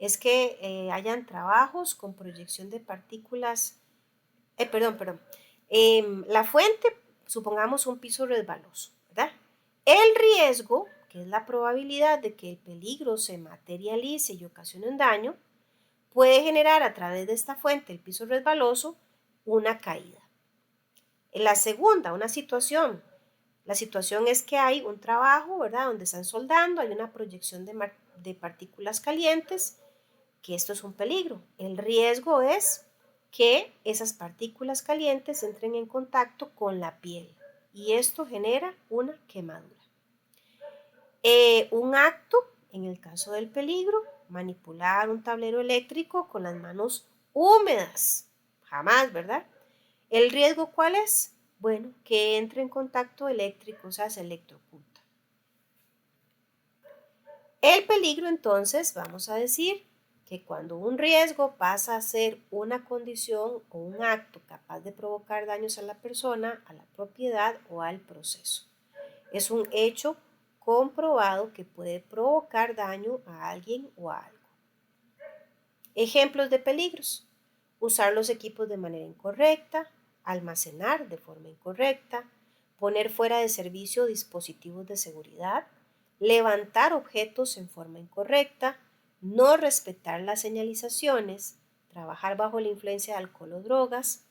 es que hayan trabajos con proyección de partículas. La fuente, supongamos un piso resbaloso, ¿verdad? El riesgo, que es la probabilidad de que el peligro se materialice y ocasione un daño, puede generar a través de esta fuente, el piso resbaloso, una caída. En la segunda, una situación. La situación es que hay un trabajo, ¿verdad? Donde están soldando, hay una proyección de partículas calientes, que esto es un peligro. El riesgo es que esas partículas calientes entren en contacto con la piel y esto genera una quemadura. Un acto, en el caso del peligro, manipular un tablero eléctrico con las manos húmedas. Jamás, ¿verdad? ¿El riesgo cuál es? Bueno, que entre en contacto eléctrico, o sea, se electrocuta. El peligro, entonces, vamos a decir que cuando un riesgo pasa a ser una condición o un acto capaz de provocar daños a la persona, a la propiedad o al proceso. Es un hecho comprobado que puede provocar daño a alguien o a algo. Ejemplos de peligros: usar los equipos de manera incorrecta, almacenar de forma incorrecta, poner fuera de servicio dispositivos de seguridad, levantar objetos en forma incorrecta, no respetar las señalizaciones, trabajar bajo la influencia de alcohol o drogas,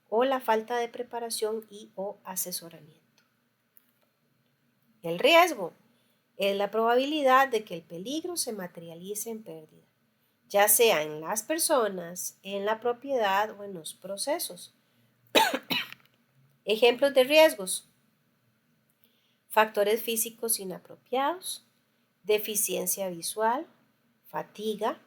o la falta de preparación y o asesoramiento. El riesgo es la probabilidad de que el peligro se materialice en pérdida, ya sea en las personas, en la propiedad o en los procesos. Ejemplos de riesgos: factores físicos inapropiados, deficiencia visual, fatiga,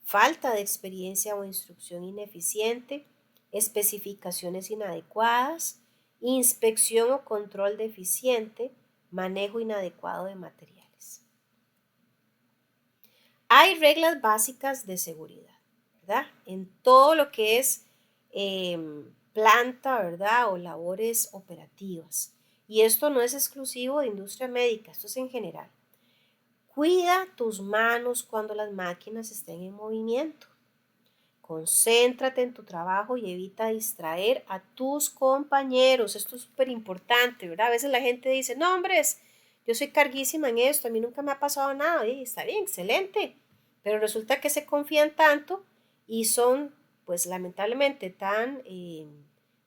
falta de experiencia o instrucción ineficiente, especificaciones inadecuadas, inspección o control deficiente, manejo inadecuado de materiales. Hay reglas básicas de seguridad, ¿verdad? En todo lo que es planta, ¿verdad? O labores operativas. Y esto no es exclusivo de industria médica, esto es en general. Cuida tus manos cuando las máquinas estén en movimiento. Concéntrate en tu trabajo y evita distraer a tus compañeros. Esto es súper importante, ¿verdad? A veces la gente dice, no, hombres, yo soy carguísima en esto, a mí nunca me ha pasado nada. Y está bien, excelente. Pero resulta que se confían tanto y son, pues lamentablemente, tan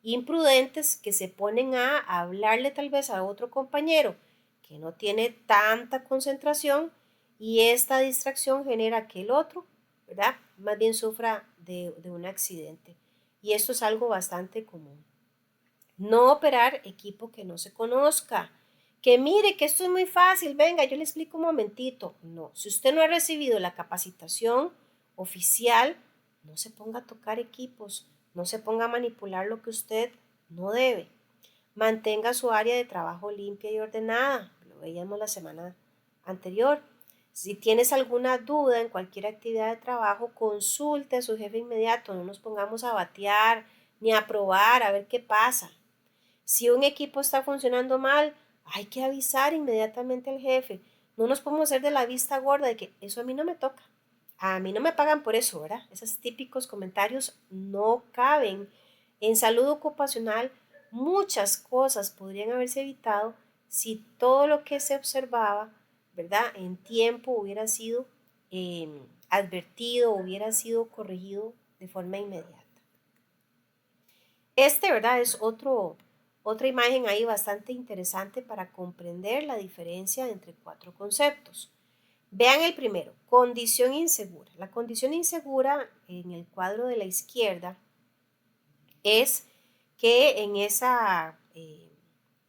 imprudentes que se ponen a hablarle tal vez a otro compañero que no tiene tanta concentración y esta distracción genera que el otro, ¿verdad?, más bien sufra de un accidente. Y esto es algo bastante común. No operar equipo que no se conozca. Que mire que esto es muy fácil, venga, yo le explico un momentito. No, si usted no ha recibido la capacitación oficial, no se ponga a tocar equipos, no se ponga a manipular lo que usted no debe. Mantenga su área de trabajo limpia y ordenada, lo veíamos la semana anterior. Si tienes alguna duda en cualquier actividad de trabajo, consulte a su jefe inmediato, no nos pongamos a batear ni a probar a ver qué pasa. Si un equipo está funcionando mal, hay que avisar inmediatamente al jefe. No nos podemos hacer de la vista gorda de que eso a mí no me toca. A mí no me pagan por eso, ¿verdad? Esos típicos comentarios no caben. En salud ocupacional, muchas cosas podrían haberse evitado si todo lo que se observaba, ¿verdad? En tiempo hubiera sido advertido, hubiera sido corregido de forma inmediata. ¿Verdad? Es otra imagen ahí bastante interesante para comprender la diferencia entre 4 conceptos. Vean el primero, condición insegura. La condición insegura en el cuadro de la izquierda es que en esa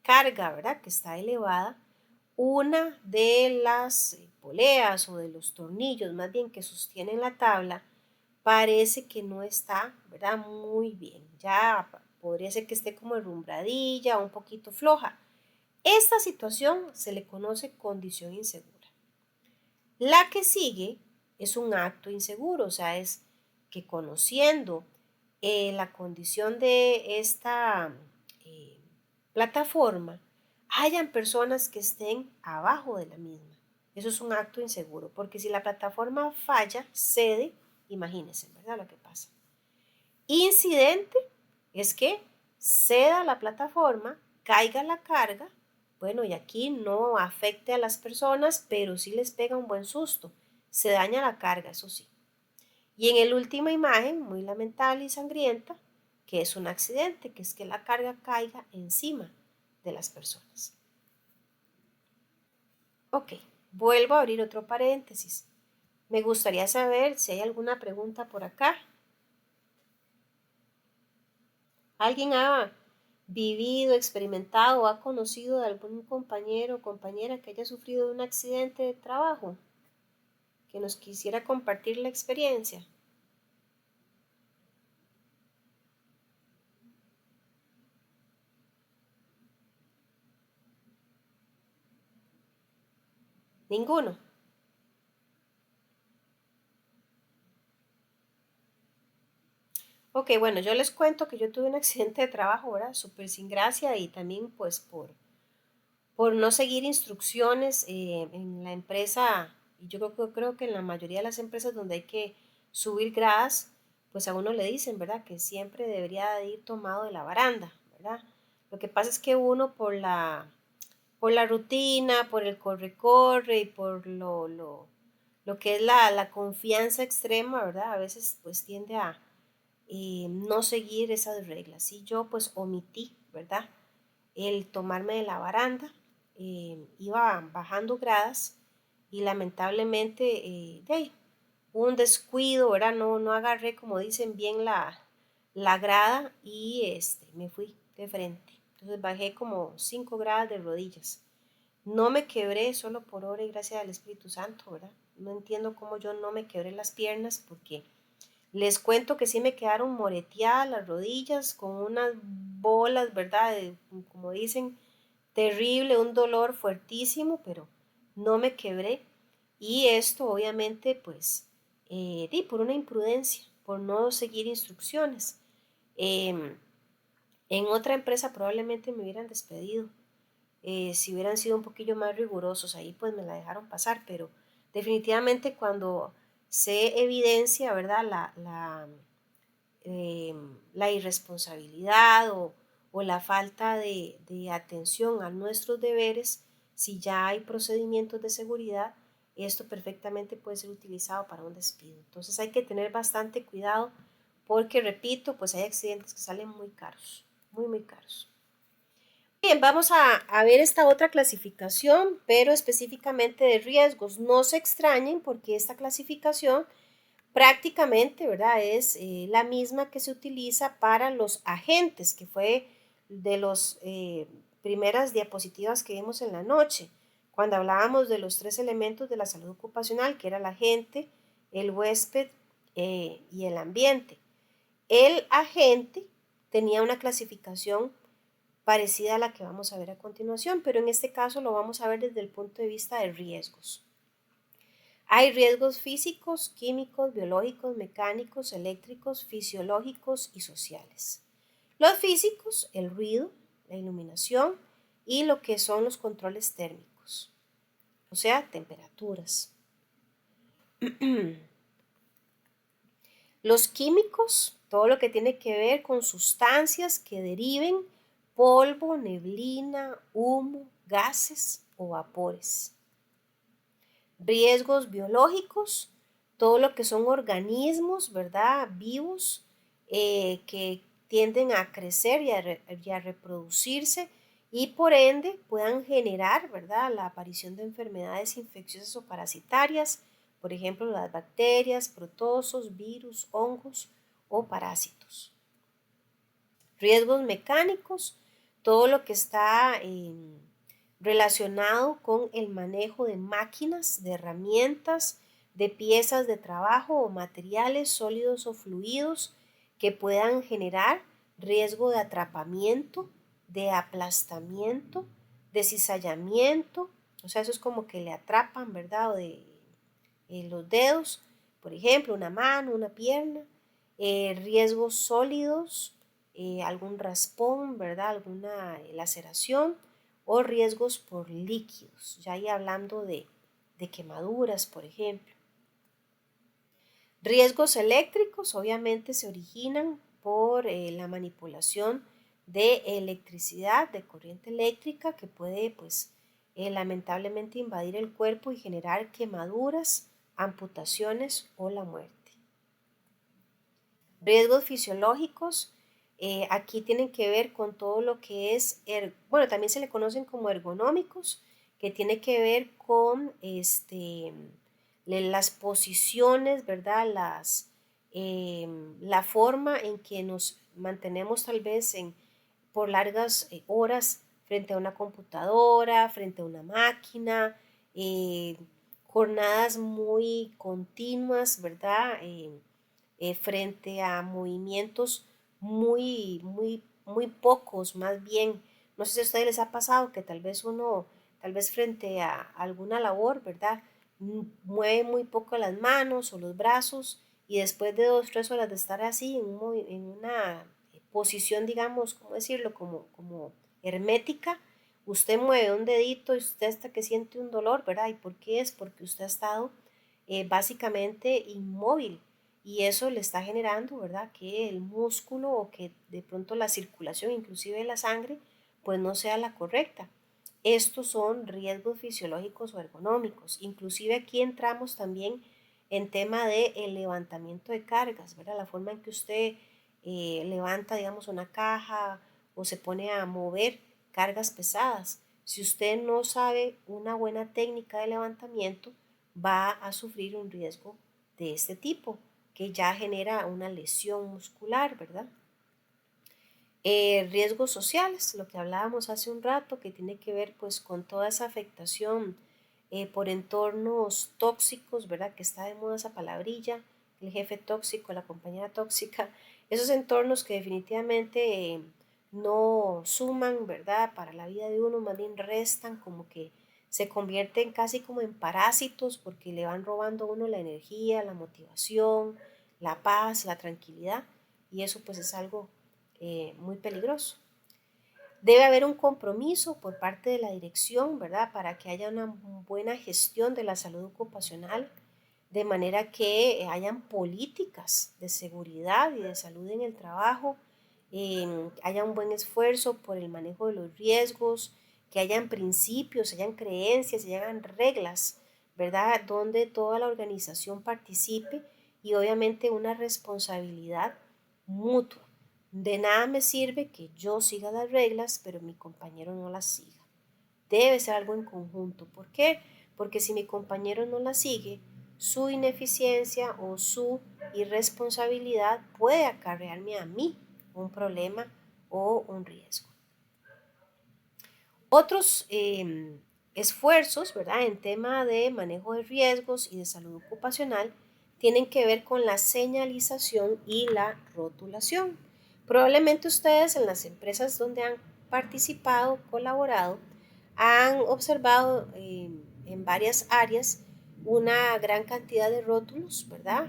carga, ¿verdad?, que está elevada, una de las poleas o de los tornillos, más bien que sostienen la tabla, parece que no está, ¿verdad?, muy bien. Ya podría ser que esté como herrumbradilla o un poquito floja. Esta situación se le conoce condición insegura. La que sigue es un acto inseguro, o sea, es que conociendo la condición de esta plataforma, hayan personas que estén abajo de la misma. Eso es un acto inseguro, porque si la plataforma falla, cede, imagínense, ¿verdad? Lo que pasa. Incidente es que ceda la plataforma, caiga la carga, bueno, y aquí no afecte a las personas, pero sí les pega un buen susto. Se daña la carga, eso sí. Y en la última imagen, muy lamentable y sangrienta, que es un accidente, que es que la carga caiga encima de las personas. Ok, vuelvo a abrir otro paréntesis. Me gustaría saber si hay alguna pregunta por acá. ¿Alguien ha vivido, experimentado o ha conocido de algún compañero o compañera que haya sufrido de un accidente de trabajo? Que nos quisiera compartir la experiencia. Ninguno. Ok, bueno, yo les cuento que yo tuve un accidente de trabajo, ¿verdad? Súper sin gracia y también pues por no seguir instrucciones en la empresa, y yo creo que en la mayoría de las empresas donde hay que subir gradas, pues a uno le dicen, ¿verdad? Que siempre debería de ir tomado de la baranda, ¿verdad? Lo que pasa es que uno por la rutina, por el corre-corre y por lo que es la confianza extrema, ¿verdad? A veces pues tiende a no seguir esas reglas. Y yo pues omití, ¿verdad? El tomarme de la baranda, iba bajando gradas y lamentablemente hubo un descuido, ¿verdad? No agarré, como dicen, bien la grada y me fui de frente. Entonces bajé como 5 gradas de rodillas. No me quebré solo por obra y gracia del Espíritu Santo, ¿verdad? No entiendo cómo yo no me quebré las piernas porque les cuento que sí me quedaron moreteadas las rodillas con unas bolas, ¿verdad? Como dicen, terrible, un dolor fuertísimo, no me quebré. Y esto obviamente pues por una imprudencia, por no seguir instrucciones. Em, en otra empresa probablemente me hubieran despedido. Si hubieran sido un poquillo más rigurosos, ahí pues me la dejaron pasar, pero definitivamente cuando se evidencia, ¿verdad? La irresponsabilidad o la falta de atención a nuestros deberes, si ya hay procedimientos de seguridad, esto perfectamente puede ser utilizado para un despido. Entonces hay que tener bastante cuidado porque, repito, pues hay accidentes que salen muy caros, muy, muy caros. Bien, vamos a ver esta otra clasificación, pero específicamente de riesgos. No se extrañen porque esta clasificación prácticamente, ¿verdad? Es la misma que se utiliza para los agentes, que fue de las primeras diapositivas que vimos en la noche, cuando hablábamos de los 3 elementos de la salud ocupacional, que era el agente, el huésped y el ambiente. El agente tenía una clasificación parecida a la que vamos a ver a continuación, pero en este caso lo vamos a ver desde el punto de vista de riesgos. Hay riesgos físicos, químicos, biológicos, mecánicos, eléctricos, fisiológicos y sociales. Los físicos, el ruido, la iluminación y lo que son los controles térmicos, o sea, temperaturas. Los químicos, todo lo que tiene que ver con sustancias que deriven polvo, neblina, humo, gases o vapores. Riesgos biológicos, todo lo que son organismos, ¿verdad? Vivos que tienden a crecer y a reproducirse y por ende puedan generar, ¿verdad? La aparición de enfermedades infecciosas o parasitarias, por ejemplo, las bacterias, protozoos, virus, hongos o parásitos. Riesgos mecánicos, todo lo que está relacionado con el manejo de máquinas, de herramientas, de piezas de trabajo o materiales sólidos o fluidos que puedan generar riesgo de atrapamiento, de aplastamiento, de cizallamiento, o sea, eso es como que le atrapan, ¿verdad? O de los dedos, por ejemplo, una mano, una pierna, riesgos sólidos, algún raspón, ¿verdad? Alguna laceración o riesgos por líquidos, ya ahí hablando de quemaduras, por ejemplo. Riesgos eléctricos obviamente se originan por la manipulación de electricidad, de corriente eléctrica que puede pues lamentablemente invadir el cuerpo y generar quemaduras, amputaciones o la muerte. Riesgos fisiológicos, aquí tienen que ver con todo lo que es, bueno, también se le conocen como ergonómicos, que tiene que ver con las posiciones, ¿verdad? La forma en que nos mantenemos tal vez por largas horas frente a una computadora, frente a una máquina, jornadas muy continuas, ¿verdad? Frente a movimientos muy pocos, más bien. No sé si a ustedes les ha pasado que tal vez frente a alguna labor, ¿verdad? Mueve muy poco las manos o los brazos y después de 2 o 3 horas de estar así en una posición, digamos, ¿cómo decirlo? Como hermética, usted mueve un dedito y usted hasta que siente un dolor, ¿verdad? ¿Y por qué es? Porque usted ha estado básicamente inmóvil y eso le está generando, ¿verdad? Que el músculo o que de pronto la circulación, inclusive de la sangre, pues no sea la correcta. Estos son riesgos fisiológicos o ergonómicos. Inclusive aquí entramos también en tema de el levantamiento de cargas, ¿verdad? La forma en que usted levanta, digamos, una caja o se pone a mover cargas pesadas. Si usted no sabe una buena técnica de levantamiento, va a sufrir un riesgo de este tipo, que ya genera una lesión muscular, ¿verdad? Riesgos sociales, lo que hablábamos hace un rato, que tiene que ver pues con toda esa afectación por entornos tóxicos, ¿verdad? Que está de moda esa palabrilla, el jefe tóxico, la compañera tóxica, esos entornos que definitivamente no suman, ¿verdad? Para la vida de uno, más bien restan, como que se convierten casi como en parásitos porque le van robando a uno la energía, la motivación, la paz, la tranquilidad y eso pues es algo muy peligroso. Debe haber un compromiso por parte de la dirección, ¿verdad? Para que haya una buena gestión de la salud ocupacional, de manera que hayan políticas de seguridad y de salud en el trabajo, haya un buen esfuerzo por el manejo de los riesgos, que hayan principios, hayan creencias, hayan reglas, ¿verdad? Donde toda la organización participe y obviamente una responsabilidad mutua. De nada me sirve que yo siga las reglas, pero mi compañero no las siga. Debe ser algo en conjunto. ¿Por qué? Porque si mi compañero no las sigue, su ineficiencia o su irresponsabilidad puede acarrearme a mí un problema o un riesgo. Otros esfuerzos, ¿verdad? En tema de manejo de riesgos y de salud ocupacional tienen que ver con la señalización y la rotulación. Probablemente ustedes en las empresas donde han participado, colaborado, han observado en varias áreas una gran cantidad de rótulos, ¿verdad?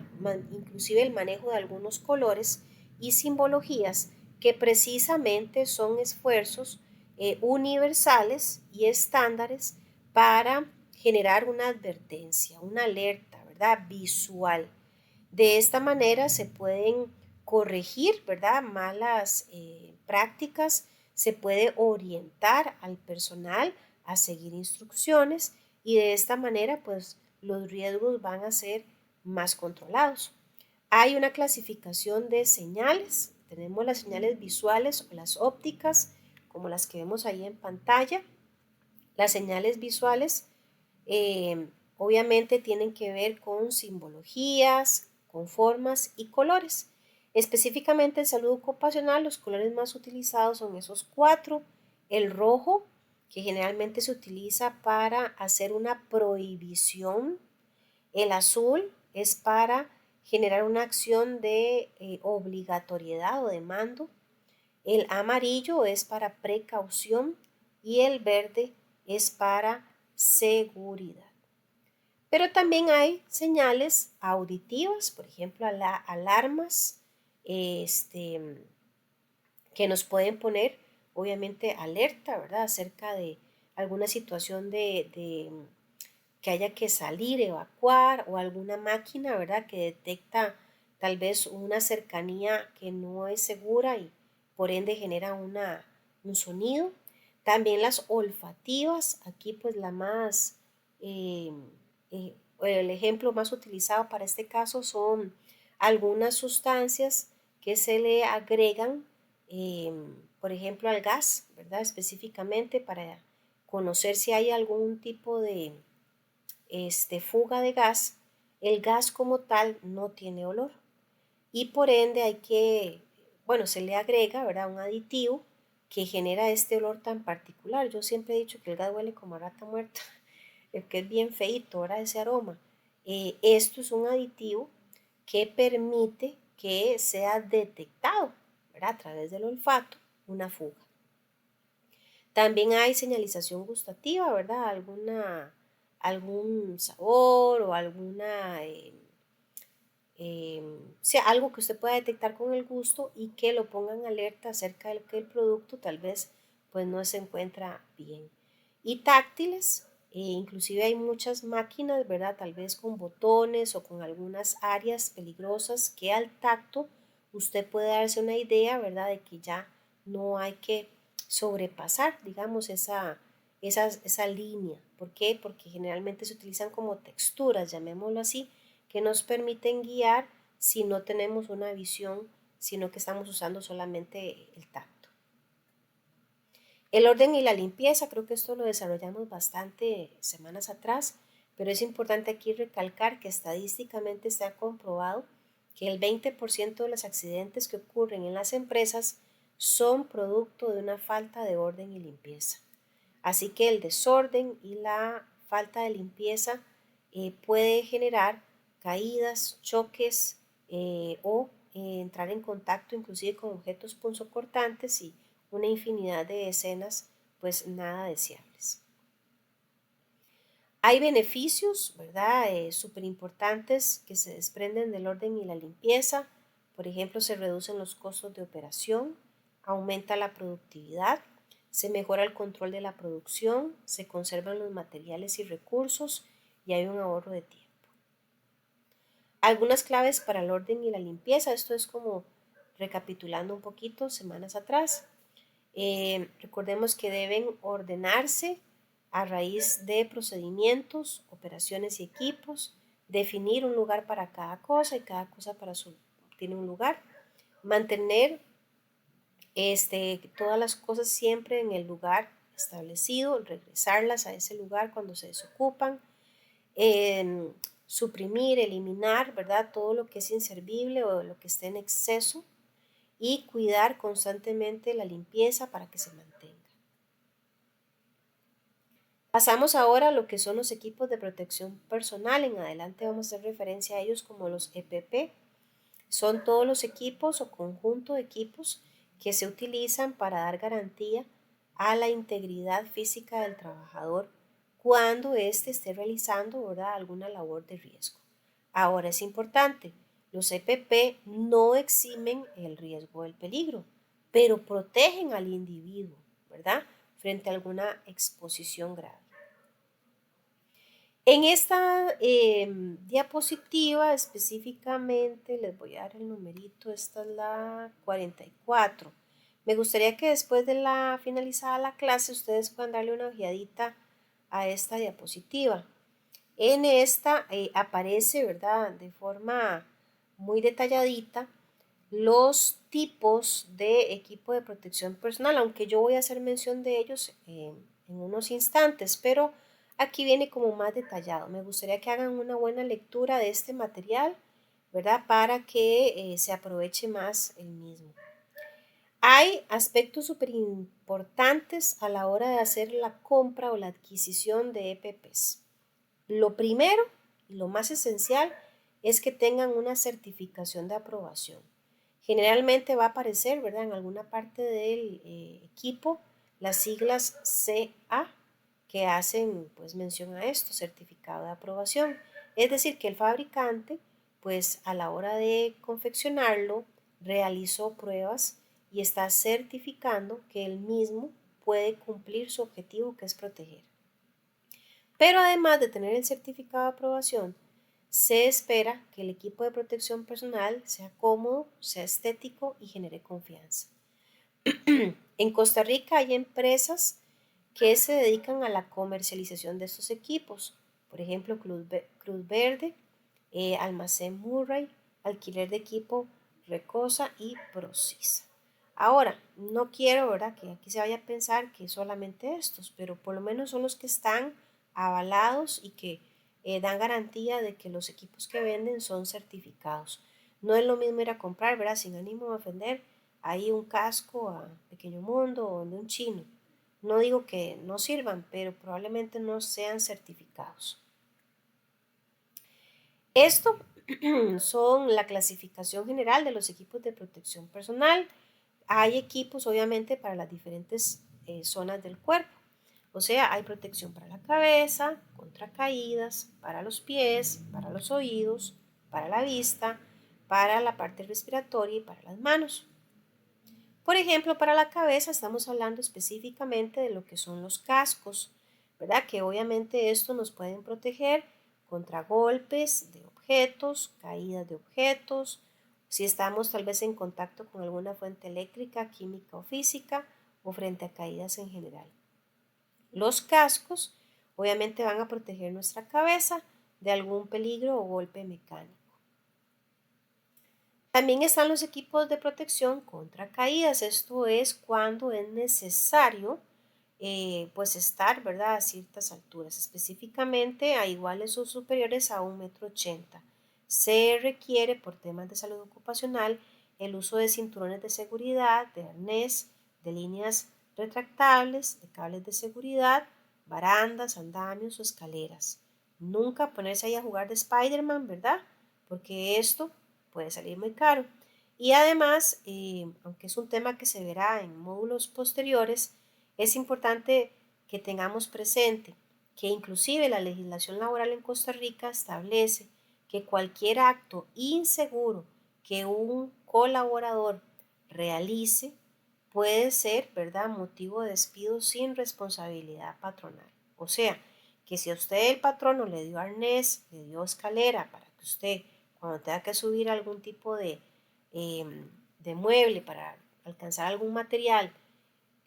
Inclusive el manejo de algunos colores y simbologías que precisamente son esfuerzos universales y estándares para generar una advertencia, una alerta, ¿verdad? Visual. De esta manera se pueden corregir, ¿verdad? Malas prácticas, se puede orientar al personal a seguir instrucciones y de esta manera pues los riesgos van a ser más controlados. Hay una clasificación de señales, tenemos las señales visuales o las ópticas, como las que vemos ahí en pantalla. Las señales visuales obviamente tienen que ver con simbologías, con formas y colores. Específicamente en salud ocupacional, los colores más utilizados son esos cuatro. El rojo, que generalmente se utiliza para hacer una prohibición. El azul es para generar una acción de obligatoriedad o de mando. El amarillo es para precaución y el verde es para seguridad. Pero también hay señales auditivas, por ejemplo, alarmas que nos pueden poner, obviamente, alerta, ¿verdad? Acerca de alguna situación de que haya que salir, evacuar o alguna máquina, ¿verdad? Que detecta tal vez una cercanía que no es segura y por ende genera un sonido. También las olfativas, aquí pues la más, el ejemplo más utilizado para este caso son algunas sustancias que se le agregan, por ejemplo, al gas, ¿verdad? Específicamente para conocer si hay algún tipo de fuga de gas. El gas como tal no tiene olor y por ende hay que, bueno, se le agrega, ¿verdad? Un aditivo que genera este olor tan particular. Yo siempre he dicho que el gas huele como a rata muerta, que es bien feito, ¿verdad? Ese aroma. Esto es un aditivo que permite que sea detectado, ¿verdad? A través del olfato, una fuga. También hay señalización gustativa, ¿verdad? Algún sabor o alguna, sea algo que usted pueda detectar con el gusto y que lo ponga en alerta acerca de que el producto tal vez pues no se encuentra bien. Y táctiles, inclusive hay muchas máquinas, ¿verdad? Tal vez con botones o con algunas áreas peligrosas que al tacto usted puede darse una idea, ¿verdad? De que ya no hay que sobrepasar, digamos, esa línea. ¿Por qué? Porque generalmente se utilizan como texturas, llamémoslo así, que nos permiten guiar si no tenemos una visión, sino que estamos usando solamente el tacto. El orden y la limpieza, creo que esto lo desarrollamos bastante semanas atrás, pero es importante aquí recalcar que estadísticamente se ha comprobado que el 20% de los accidentes que ocurren en las empresas son producto de una falta de orden y limpieza. Así que el desorden y la falta de limpieza puede generar caídas, choques o entrar en contacto inclusive con objetos punzocortantes y una infinidad de escenas pues nada deseables. Hay beneficios, ¿verdad? Súper importantes que se desprenden del orden y la limpieza. Por ejemplo, se reducen los costos de operación, aumenta la productividad, se mejora el control de la producción, se conservan los materiales y recursos y hay un ahorro de tiempo. Algunas claves para el orden y la limpieza, esto es como recapitulando un poquito semanas atrás. Recordemos que deben ordenarse a raíz de procedimientos, operaciones y equipos, definir un lugar para cada cosa y cada cosa tiene un lugar, mantener todas las cosas siempre en el lugar establecido, regresarlas a ese lugar cuando se desocupan, suprimir, eliminar, ¿verdad? Todo lo que es inservible o lo que esté en exceso y cuidar constantemente la limpieza para que se mantenga. Pasamos ahora a lo que son los equipos de protección personal. En adelante vamos a hacer referencia a ellos como los EPP. Son todos los equipos o conjunto de equipos que se utilizan para dar garantía a la integridad física del trabajador cuando éste esté realizando, ¿verdad?, alguna labor de riesgo. Ahora es importante, los EPP no eximen el riesgo del peligro, pero protegen al individuo, ¿verdad?, frente a alguna exposición grave. En esta diapositiva específicamente, les voy a dar el numerito, esta es la 44. Me gustaría que después de la finalizada la clase ustedes puedan darle una ojeadita a esta diapositiva. En esta aparece, ¿verdad?, de forma muy detalladita los tipos de equipo de protección personal, aunque yo voy a hacer mención de ellos en unos instantes, pero aquí viene como más detallado. Me gustaría que hagan una buena lectura de este material, ¿verdad?, para que se aproveche más el mismo. Hay aspectos súper importantes a la hora de hacer la compra o la adquisición de EPPs. Lo primero y lo más esencial es que tengan una certificación de aprobación. Generalmente va a aparecer, ¿verdad?, en alguna parte del equipo las siglas CA que hacen pues mención a esto, certificado de aprobación. Es decir, que el fabricante pues a la hora de confeccionarlo realizó pruebas y está certificando que él mismo puede cumplir su objetivo, que es proteger. Pero además de tener el certificado de aprobación, se espera que el equipo de protección personal sea cómodo, sea estético y genere confianza. En Costa Rica hay empresas que se dedican a la comercialización de estos equipos. Por ejemplo, Cruz Verde, Almacén Murray, Alquiler de Equipo Recosa y Procisa. Ahora, no quiero, ¿verdad?, que aquí se vaya a pensar que solamente estos, pero por lo menos son los que están avalados y que dan garantía de que los equipos que venden son certificados. No es lo mismo ir a comprar, ¿verdad?, sin ánimo de ofender, ahí un casco a Pequeño Mundo o de un chino. No digo que no sirvan, pero probablemente no sean certificados. Esto son la clasificación general de los equipos de protección personal. Hay equipos obviamente para las diferentes zonas del cuerpo. O sea, hay protección para la cabeza, contra caídas, para los pies, para los oídos, para la vista, para la parte respiratoria y para las manos. Por ejemplo, para la cabeza estamos hablando específicamente de lo que son los cascos, ¿verdad? Que obviamente estos nos pueden proteger contra golpes de objetos, caídas de objetos, si estamos tal vez en contacto con alguna fuente eléctrica, química o física, o frente a caídas en general. Los cascos obviamente van a proteger nuestra cabeza de algún peligro o golpe mecánico. También están los equipos de protección contra caídas. Esto es cuando es necesario pues estar, ¿verdad?, a ciertas alturas, específicamente a iguales o superiores a 1,80 m. Se requiere por temas de salud ocupacional el uso de cinturones de seguridad, de arnés, de líneas retractables, de cables de seguridad, barandas, andamios o escaleras. Nunca ponerse ahí a jugar de Spider-Man, ¿verdad?, porque esto puede salir muy caro. Y además, aunque es un tema que se verá en módulos posteriores, es importante que tengamos presente que inclusive la legislación laboral en Costa Rica establece que cualquier acto inseguro que un colaborador realice puede ser, ¿verdad?, motivo de despido sin responsabilidad patronal. O sea, que si a usted el patrono le dio arnés, le dio escalera para que usted cuando tenga que subir algún tipo de mueble para alcanzar algún material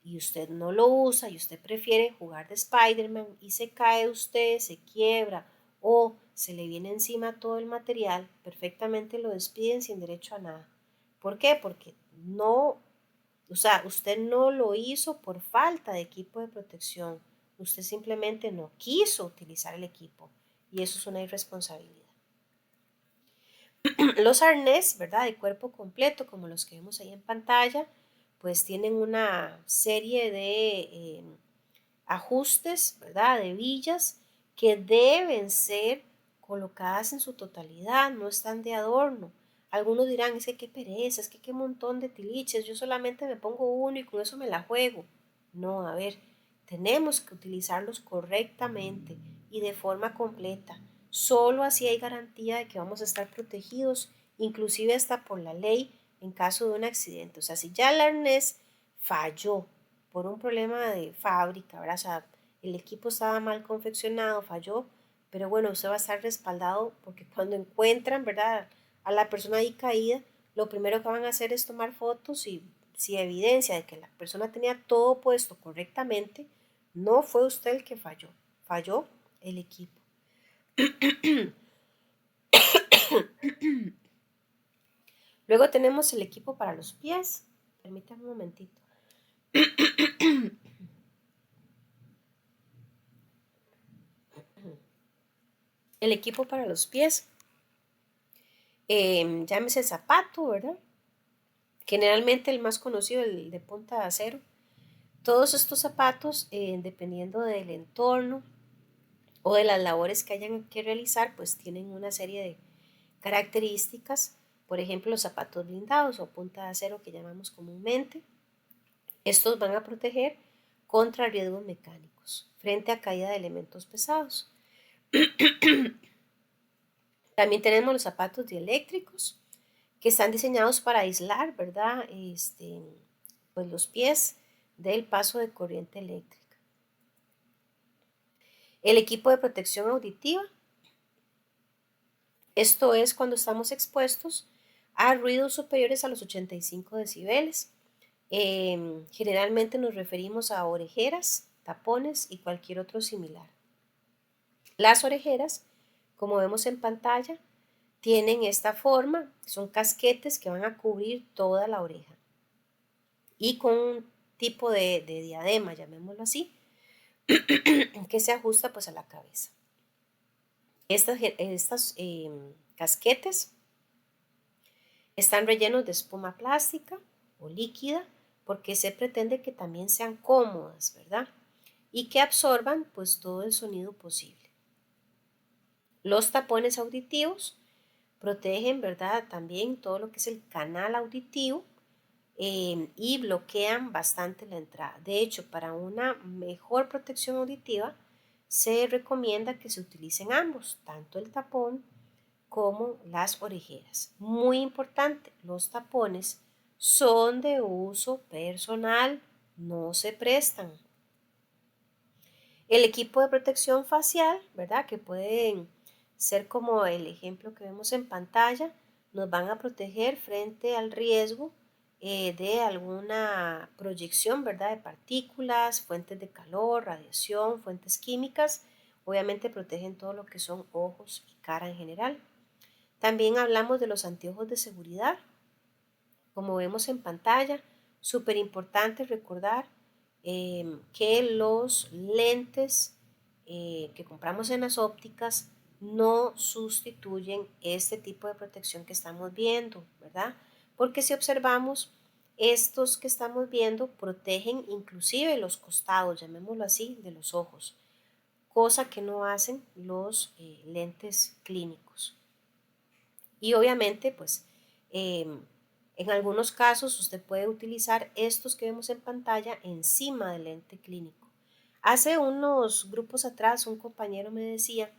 y usted no lo usa y usted prefiere jugar de Spider-Man y se cae usted, se quiebra o se le viene encima todo el material, perfectamente lo despiden sin derecho a nada. ¿Por qué? Porque no, o sea, usted no lo hizo por falta de equipo de protección, usted simplemente no quiso utilizar el equipo y eso es una irresponsabilidad. Los arnés, ¿verdad?, de cuerpo completo, como los que vemos ahí en pantalla, pues tienen una serie de ajustes, ¿verdad?, de villas que deben ser colocadas en su totalidad, no están de adorno. Algunos dirán, es que qué pereza, es que qué montón de tiliches, yo solamente me pongo uno y con eso me la juego. No, a ver, tenemos que utilizarlos correctamente y de forma completa. Solo así hay garantía de que vamos a estar protegidos, inclusive hasta por la ley en caso de un accidente. O sea, si ya el arnés falló por un problema de fábrica, ¿verdad? O sea, el equipo estaba mal confeccionado, falló, pero bueno, usted va a estar respaldado porque cuando encuentran, ¿verdad?, a la persona ahí caída, lo primero que van a hacer es tomar fotos y si evidencia de que la persona tenía todo puesto correctamente, no fue usted el que falló, falló el equipo. Luego tenemos el equipo para los pies. Permítanme un momentito. El equipo para los pies, llámese zapato, ¿verdad? Generalmente el más conocido, el de punta de acero. Todos estos zapatos, dependiendo del entorno o de las labores que hayan que realizar, pues tienen una serie de características. Por ejemplo, los zapatos blindados o punta de acero que llamamos comúnmente. Estos van a proteger contra riesgos mecánicos frente a caída de elementos pesados. También tenemos los zapatos dieléctricos que están diseñados para aislar, ¿verdad? Pues los pies del paso de corriente eléctrica. El equipo de protección auditiva. Esto es cuando estamos expuestos a ruidos superiores a los 85 decibeles. Generalmente nos referimos a orejeras, tapones y cualquier otro similar. Las orejeras, como vemos en pantalla, tienen esta forma, son casquetes que van a cubrir toda la oreja y con un tipo de diadema, llamémoslo así, que se ajusta pues a la cabeza. Estas casquetes están rellenos de espuma plástica o líquida porque se pretende que también sean cómodas, ¿verdad? Y que absorban pues todo el sonido posible. Los tapones auditivos protegen, ¿verdad?, también todo lo que es el canal auditivo y bloquean bastante la entrada. De hecho, para una mejor protección auditiva se recomienda que se utilicen ambos, tanto el tapón como las orejeras. Muy importante, los tapones son de uso personal, no se prestan. El equipo de protección facial, ¿verdad?, que pueden ser como el ejemplo que vemos en pantalla, nos van a proteger frente al riesgo de alguna proyección, ¿verdad?, de partículas, fuentes de calor, radiación, fuentes químicas. Obviamente protegen todo lo que son ojos y cara en general. También hablamos de los anteojos de seguridad. Como vemos en pantalla, súper importante recordar que los lentes que compramos en las ópticas no sustituyen este tipo de protección que estamos viendo, ¿verdad? Porque si observamos, estos que estamos viendo protegen inclusive los costados, llamémoslo así, de los ojos, cosa que no hacen los lentes clínicos. Y obviamente, pues, en algunos casos usted puede utilizar estos que vemos en pantalla encima del lente clínico. Hace unos grupos atrás un compañero me decía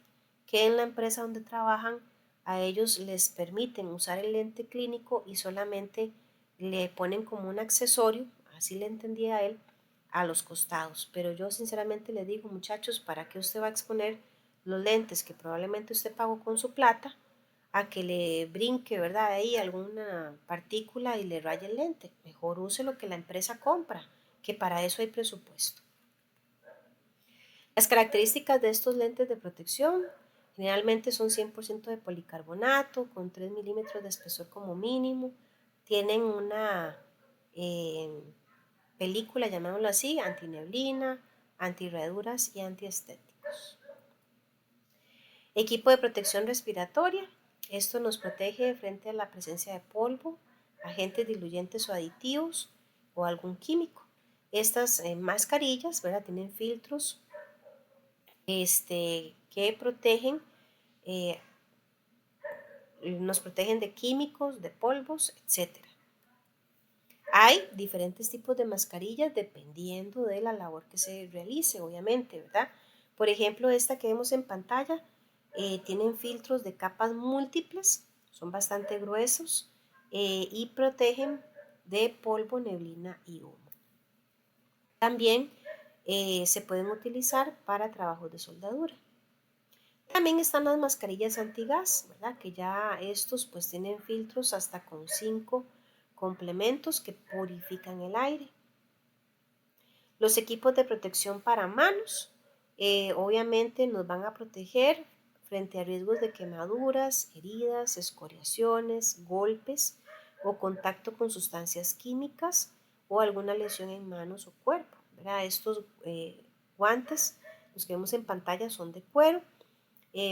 que en la empresa donde trabajan a ellos les permiten usar el lente clínico y solamente le ponen como un accesorio, así le entendía a él, a los costados. Pero yo sinceramente le digo, muchachos, ¿para qué usted va a exponer los lentes que probablemente usted pagó con su plata a que le brinque, ¿verdad?, ahí alguna partícula y le raye el lente? Mejor use lo que la empresa compra, que para eso hay presupuesto. Las características de estos lentes de protección generalmente son 100% de policarbonato con 3 milímetros de espesor como mínimo. Tienen una película, llamémoslo así, antineblina, antirrayaduras y antiestéticos. Equipo de protección respiratoria. Esto nos protege frente a la presencia de polvo, agentes diluyentes o aditivos o algún químico. Estas mascarillas, ¿verdad?, tienen filtros que protegen, nos protegen de químicos, de polvos, etc. Hay diferentes tipos de mascarillas dependiendo de la labor que se realice, obviamente, ¿verdad? Por ejemplo, esta que vemos en pantalla tienen filtros de capas múltiples, son bastante gruesos y protegen de polvo, neblina y humo. También se pueden utilizar para trabajos de soldadura. También están las mascarillas antigas, ¿verdad? Que ya estos pues tienen filtros hasta con 5 complementos que purifican el aire. Los equipos de protección para manos, obviamente nos van a proteger frente a riesgos de quemaduras, heridas, escoriaciones, golpes o contacto con sustancias químicas o alguna lesión en manos o cuerpo, ¿verdad? Estos guantes, los que vemos en pantalla, son de cuero,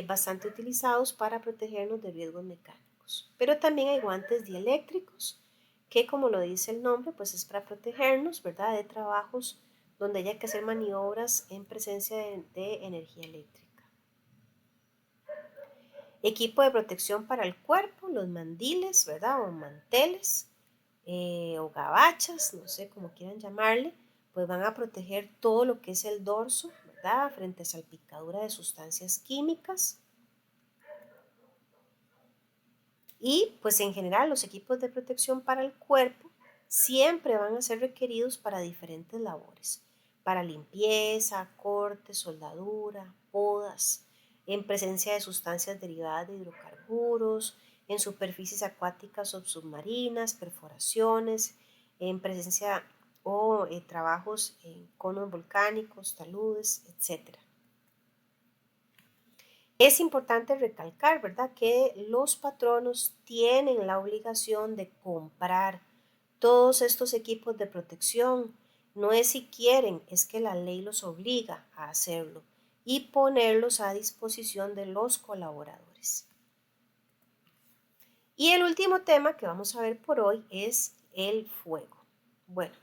bastante utilizados para protegernos de riesgos mecánicos. Pero también hay guantes dieléctricos, que como lo dice el nombre, pues es para protegernos, ¿verdad? De trabajos donde haya que hacer maniobras en presencia de energía eléctrica. Equipo de protección para el cuerpo, los mandiles, ¿verdad? O manteles, o gabachas, no sé cómo quieran llamarle, pues van a proteger todo lo que es el dorso, ¿verdad? Frente a salpicadura de sustancias químicas. Y pues en general los equipos de protección para el cuerpo siempre van a ser requeridos para diferentes labores, para limpieza, corte, soldadura, podas, en presencia de sustancias derivadas de hidrocarburos, en superficies acuáticas o submarinas, perforaciones, en presencia o trabajos en conos volcánicos, taludes, etcétera. Es importante recalcar, ¿verdad?, que los patronos tienen la obligación de comprar todos estos equipos de protección. No es si quieren, es que la ley los obliga a hacerlo y ponerlos a disposición de los colaboradores. Y el último tema que vamos a ver por hoy es el fuego. Bueno,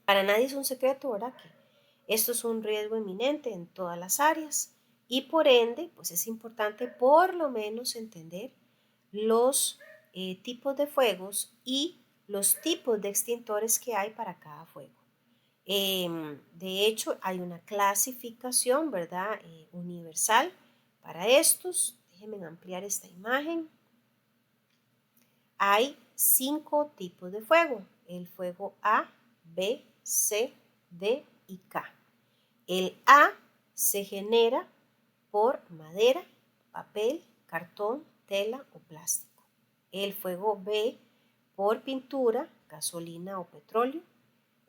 para nadie es un secreto, ¿verdad?, que esto es un riesgo inminente en todas las áreas. Y por ende, pues es importante por lo menos entender los tipos de fuegos y los tipos de extintores que hay para cada fuego. De hecho, hay una clasificación, ¿verdad? Universal para estos. Déjenme ampliar esta imagen. Hay 5 tipos de fuego. El fuego A, B, C, D y K. El A se genera por madera, papel, cartón, tela o plástico. El fuego B por pintura, gasolina o petróleo.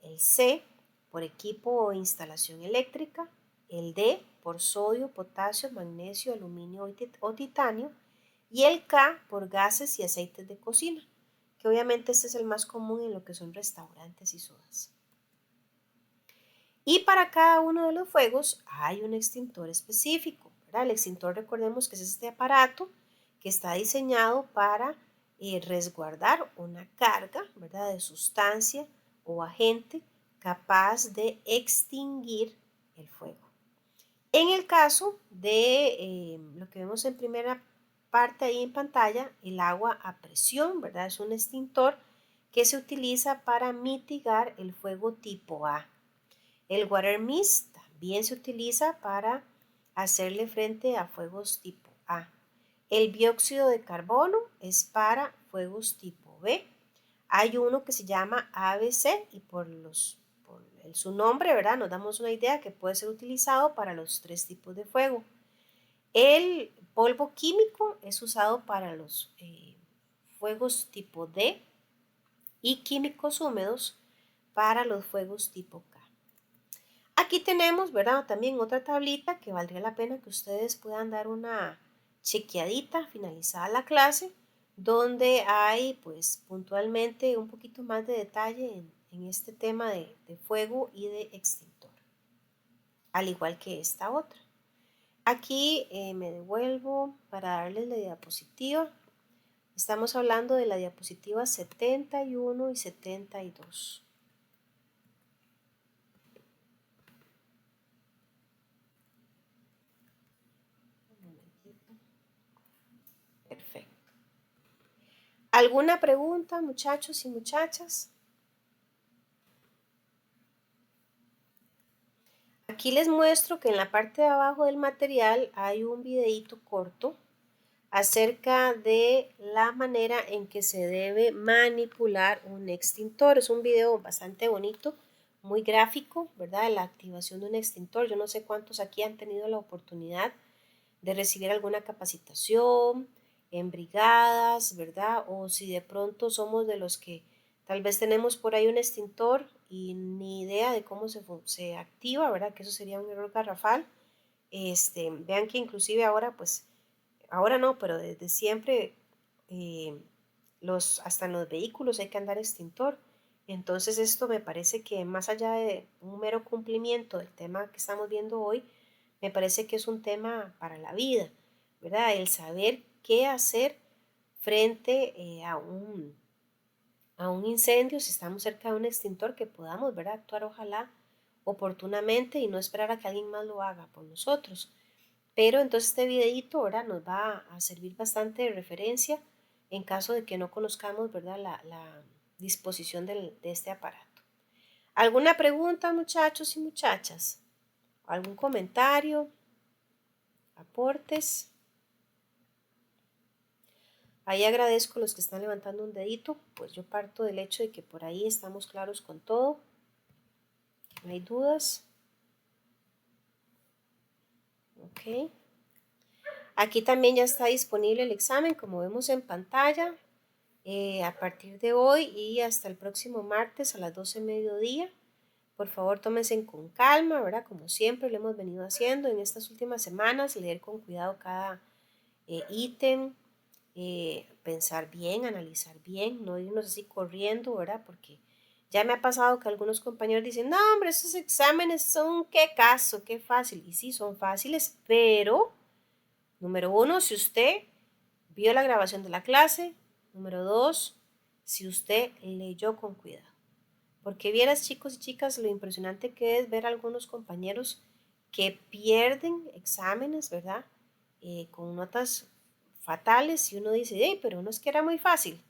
El C por equipo o instalación eléctrica. El D por sodio, potasio, magnesio, aluminio o titanio. Y el K por gases y aceites de cocina, que obviamente este es el más común en lo que son restaurantes y sodas. Y para cada uno de los fuegos hay un extintor específico, ¿verdad? El extintor, recordemos que es este aparato que está diseñado para resguardar una carga, ¿verdad?, de sustancia o agente capaz de extinguir el fuego. En el caso de lo que vemos en primera parte ahí en pantalla, el agua a presión, ¿verdad? Es un extintor que se utiliza para mitigar el fuego tipo A. El water mist también se utiliza para hacerle frente a fuegos tipo A. El dióxido de carbono es para fuegos tipo B. Hay uno que se llama ABC y por su nombre, ¿verdad?, nos damos una idea que puede ser utilizado para los 3 tipos de fuego. El polvo químico es usado para los fuegos tipo D y químicos húmedos para los fuegos tipo K. Aquí tenemos, ¿verdad?, también otra tablita que valdría la pena que ustedes puedan dar una chequeadita finalizada la clase, donde hay pues puntualmente un poquito más de detalle en este tema de fuego y de extintor, al igual que esta otra. Aquí me devuelvo para darles la diapositiva. Estamos hablando de la diapositiva 71 y 72. Perfecto. ¿Alguna pregunta, muchachos y muchachas? Aquí les muestro que en la parte de abajo del material hay un videíto corto acerca de la manera en que se debe manipular un extintor. Es un video bastante bonito, muy gráfico, ¿verdad? De la activación de un extintor. Yo no sé cuántos aquí han tenido la oportunidad de recibir alguna capacitación en brigadas, ¿verdad? O si de pronto somos de los que tal vez tenemos por ahí un extintor y ni idea de cómo se activa, ¿verdad? Que eso sería un error garrafal. Vean que inclusive ahora, pues, ahora no, pero desde siempre, eh, hasta en los vehículos hay que andar extintor. Entonces esto me parece que más allá de un mero cumplimiento del tema que estamos viendo hoy, me parece que es un tema para la vida, ¿verdad? El saber qué hacer frente a un incendio, si estamos cerca de un extintor, que podamos, ¿verdad? Actuar ojalá oportunamente y no esperar a que alguien más lo haga por nosotros. Pero entonces este videito, ¿verdad? Nos va a servir bastante de referencia en caso de que no conozcamos, ¿verdad? La disposición de este aparato. ¿Alguna pregunta, muchachos y muchachas? ¿Algún comentario? ¿Aportes? Ahí agradezco a los que están levantando un dedito, pues yo parto del hecho de que por ahí estamos claros con todo. No hay dudas. Ok. Aquí también ya está disponible el examen, como vemos en pantalla, a partir de hoy y hasta el próximo martes a las 12 de mediodía. Por favor, tómense con calma, ¿verdad? Como siempre lo hemos venido haciendo en estas últimas semanas, leer con cuidado cada ítem, pensar bien, analizar bien, no irnos así corriendo, ¿verdad? Porque ya me ha pasado que algunos compañeros dicen, no, hombre, esos exámenes son qué caso, qué fácil. Y sí, son fáciles, pero, número uno, si usted vio la grabación de la clase. Número dos, si usted leyó con cuidado. Porque vieras, chicos y chicas, lo impresionante que es ver a algunos compañeros que pierden exámenes, ¿verdad? Con notas fatales y uno dice, hey, pero no es que era muy fácil.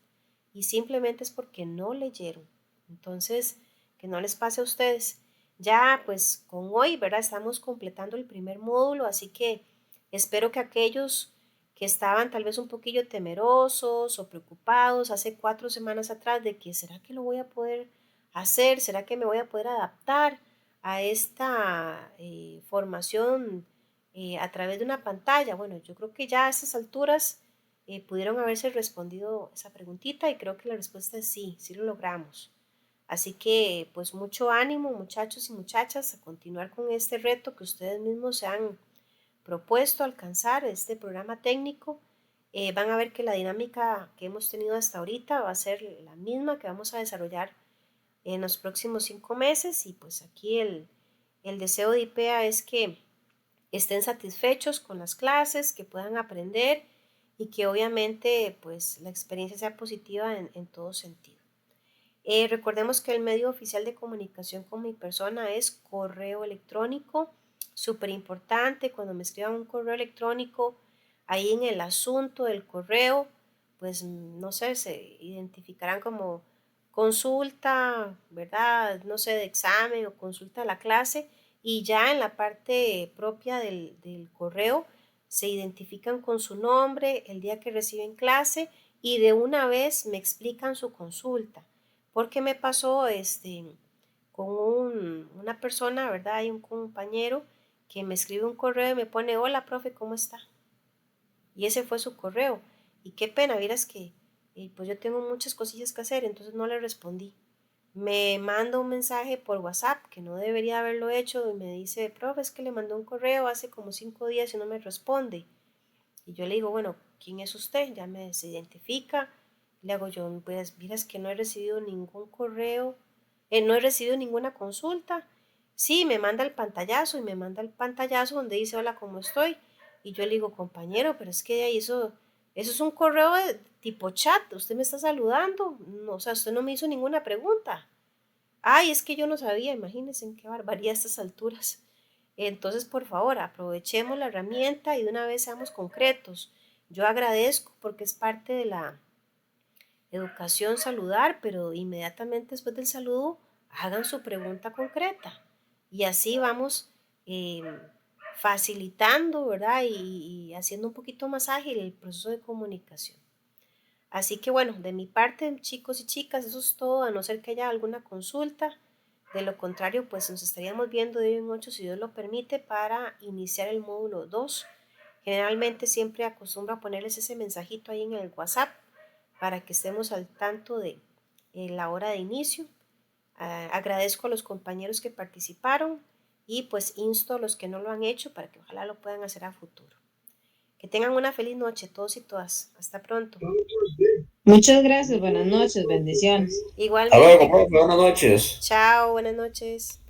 Y simplemente es porque no leyeron. Entonces, que no les pase a ustedes. Ya, pues con hoy, ¿verdad? Estamos completando el primer módulo, así que espero que aquellos que estaban tal vez un poquillo temerosos o preocupados hace 4 semanas atrás de que será que lo voy a poder hacer, será que me voy a poder adaptar a esta formación a través de una pantalla. Bueno, yo creo que ya a estas alturas pudieron haberse respondido esa preguntita y creo que la respuesta es sí, sí lo logramos. Así que pues mucho ánimo muchachos y muchachas a continuar con este reto que ustedes mismos se han propuesto alcanzar, este programa técnico. Van a ver que la dinámica que hemos tenido hasta ahorita va a ser la misma que vamos a desarrollar en los próximos 5 meses y pues aquí el deseo de IPEA es que estén satisfechos con las clases, que puedan aprender y que obviamente pues la experiencia sea positiva en todo sentido. Recordemos que el medio oficial de comunicación con mi persona es correo electrónico, súper importante. Cuando me escriban un correo electrónico, ahí en el asunto del correo, pues no sé, se identificarán como consulta, ¿verdad? No sé, de examen o consulta a la clase, y ya en la parte propia del correo se identifican con su nombre, el día que reciben clase y de una vez me explican su consulta. Porque me pasó con una persona, ¿verdad? Hay un compañero que me escribe un correo y me pone, hola, profe, ¿cómo está? Y ese fue su correo. Y qué pena, vieras que pues yo tengo muchas cosillas que hacer, entonces no le respondí. Me manda un mensaje por WhatsApp, que no debería haberlo hecho, y me dice, profe, es que le mandó un correo hace como 5 días y no me responde. Y yo le digo, bueno, ¿quién es usted? Ya se identifica. Le hago yo, pues, miras que no he recibido ningún correo, no he recibido ninguna consulta. Sí, me manda el pantallazo y me manda el pantallazo donde dice, hola, ¿cómo estoy? Y yo le digo, compañero, pero es que ahí eso es un correo de tipo chat, usted me está saludando, no, o sea, usted no me hizo ninguna pregunta. Ay, es que yo no sabía, imagínense en qué barbaridad a estas alturas. Entonces, por favor, aprovechemos la herramienta y de una vez seamos concretos. Yo agradezco porque es parte de la educación saludar, pero inmediatamente después del saludo hagan su pregunta concreta. Y así vamos eh, facilitando, ¿verdad? Y haciendo un poquito más ágil el proceso de comunicación. Así que bueno, de mi parte, chicos y chicas, eso es todo, a no ser que haya alguna consulta. De lo contrario, pues nos estaríamos viendo de hoy en 8, si Dios lo permite, para iniciar el módulo 2. Generalmente siempre acostumbro a ponerles ese mensajito ahí en el WhatsApp para que estemos al tanto de la hora de inicio. Agradezco a los compañeros que participaron y pues insto a los que no lo han hecho para que ojalá lo puedan hacer a futuro. Que tengan una feliz noche todos y todas. Hasta pronto.
Muchas gracias, buenas noches, bendiciones.
Hasta luego,
Igualmente.
profe, buenas noches.
Chao, buenas noches.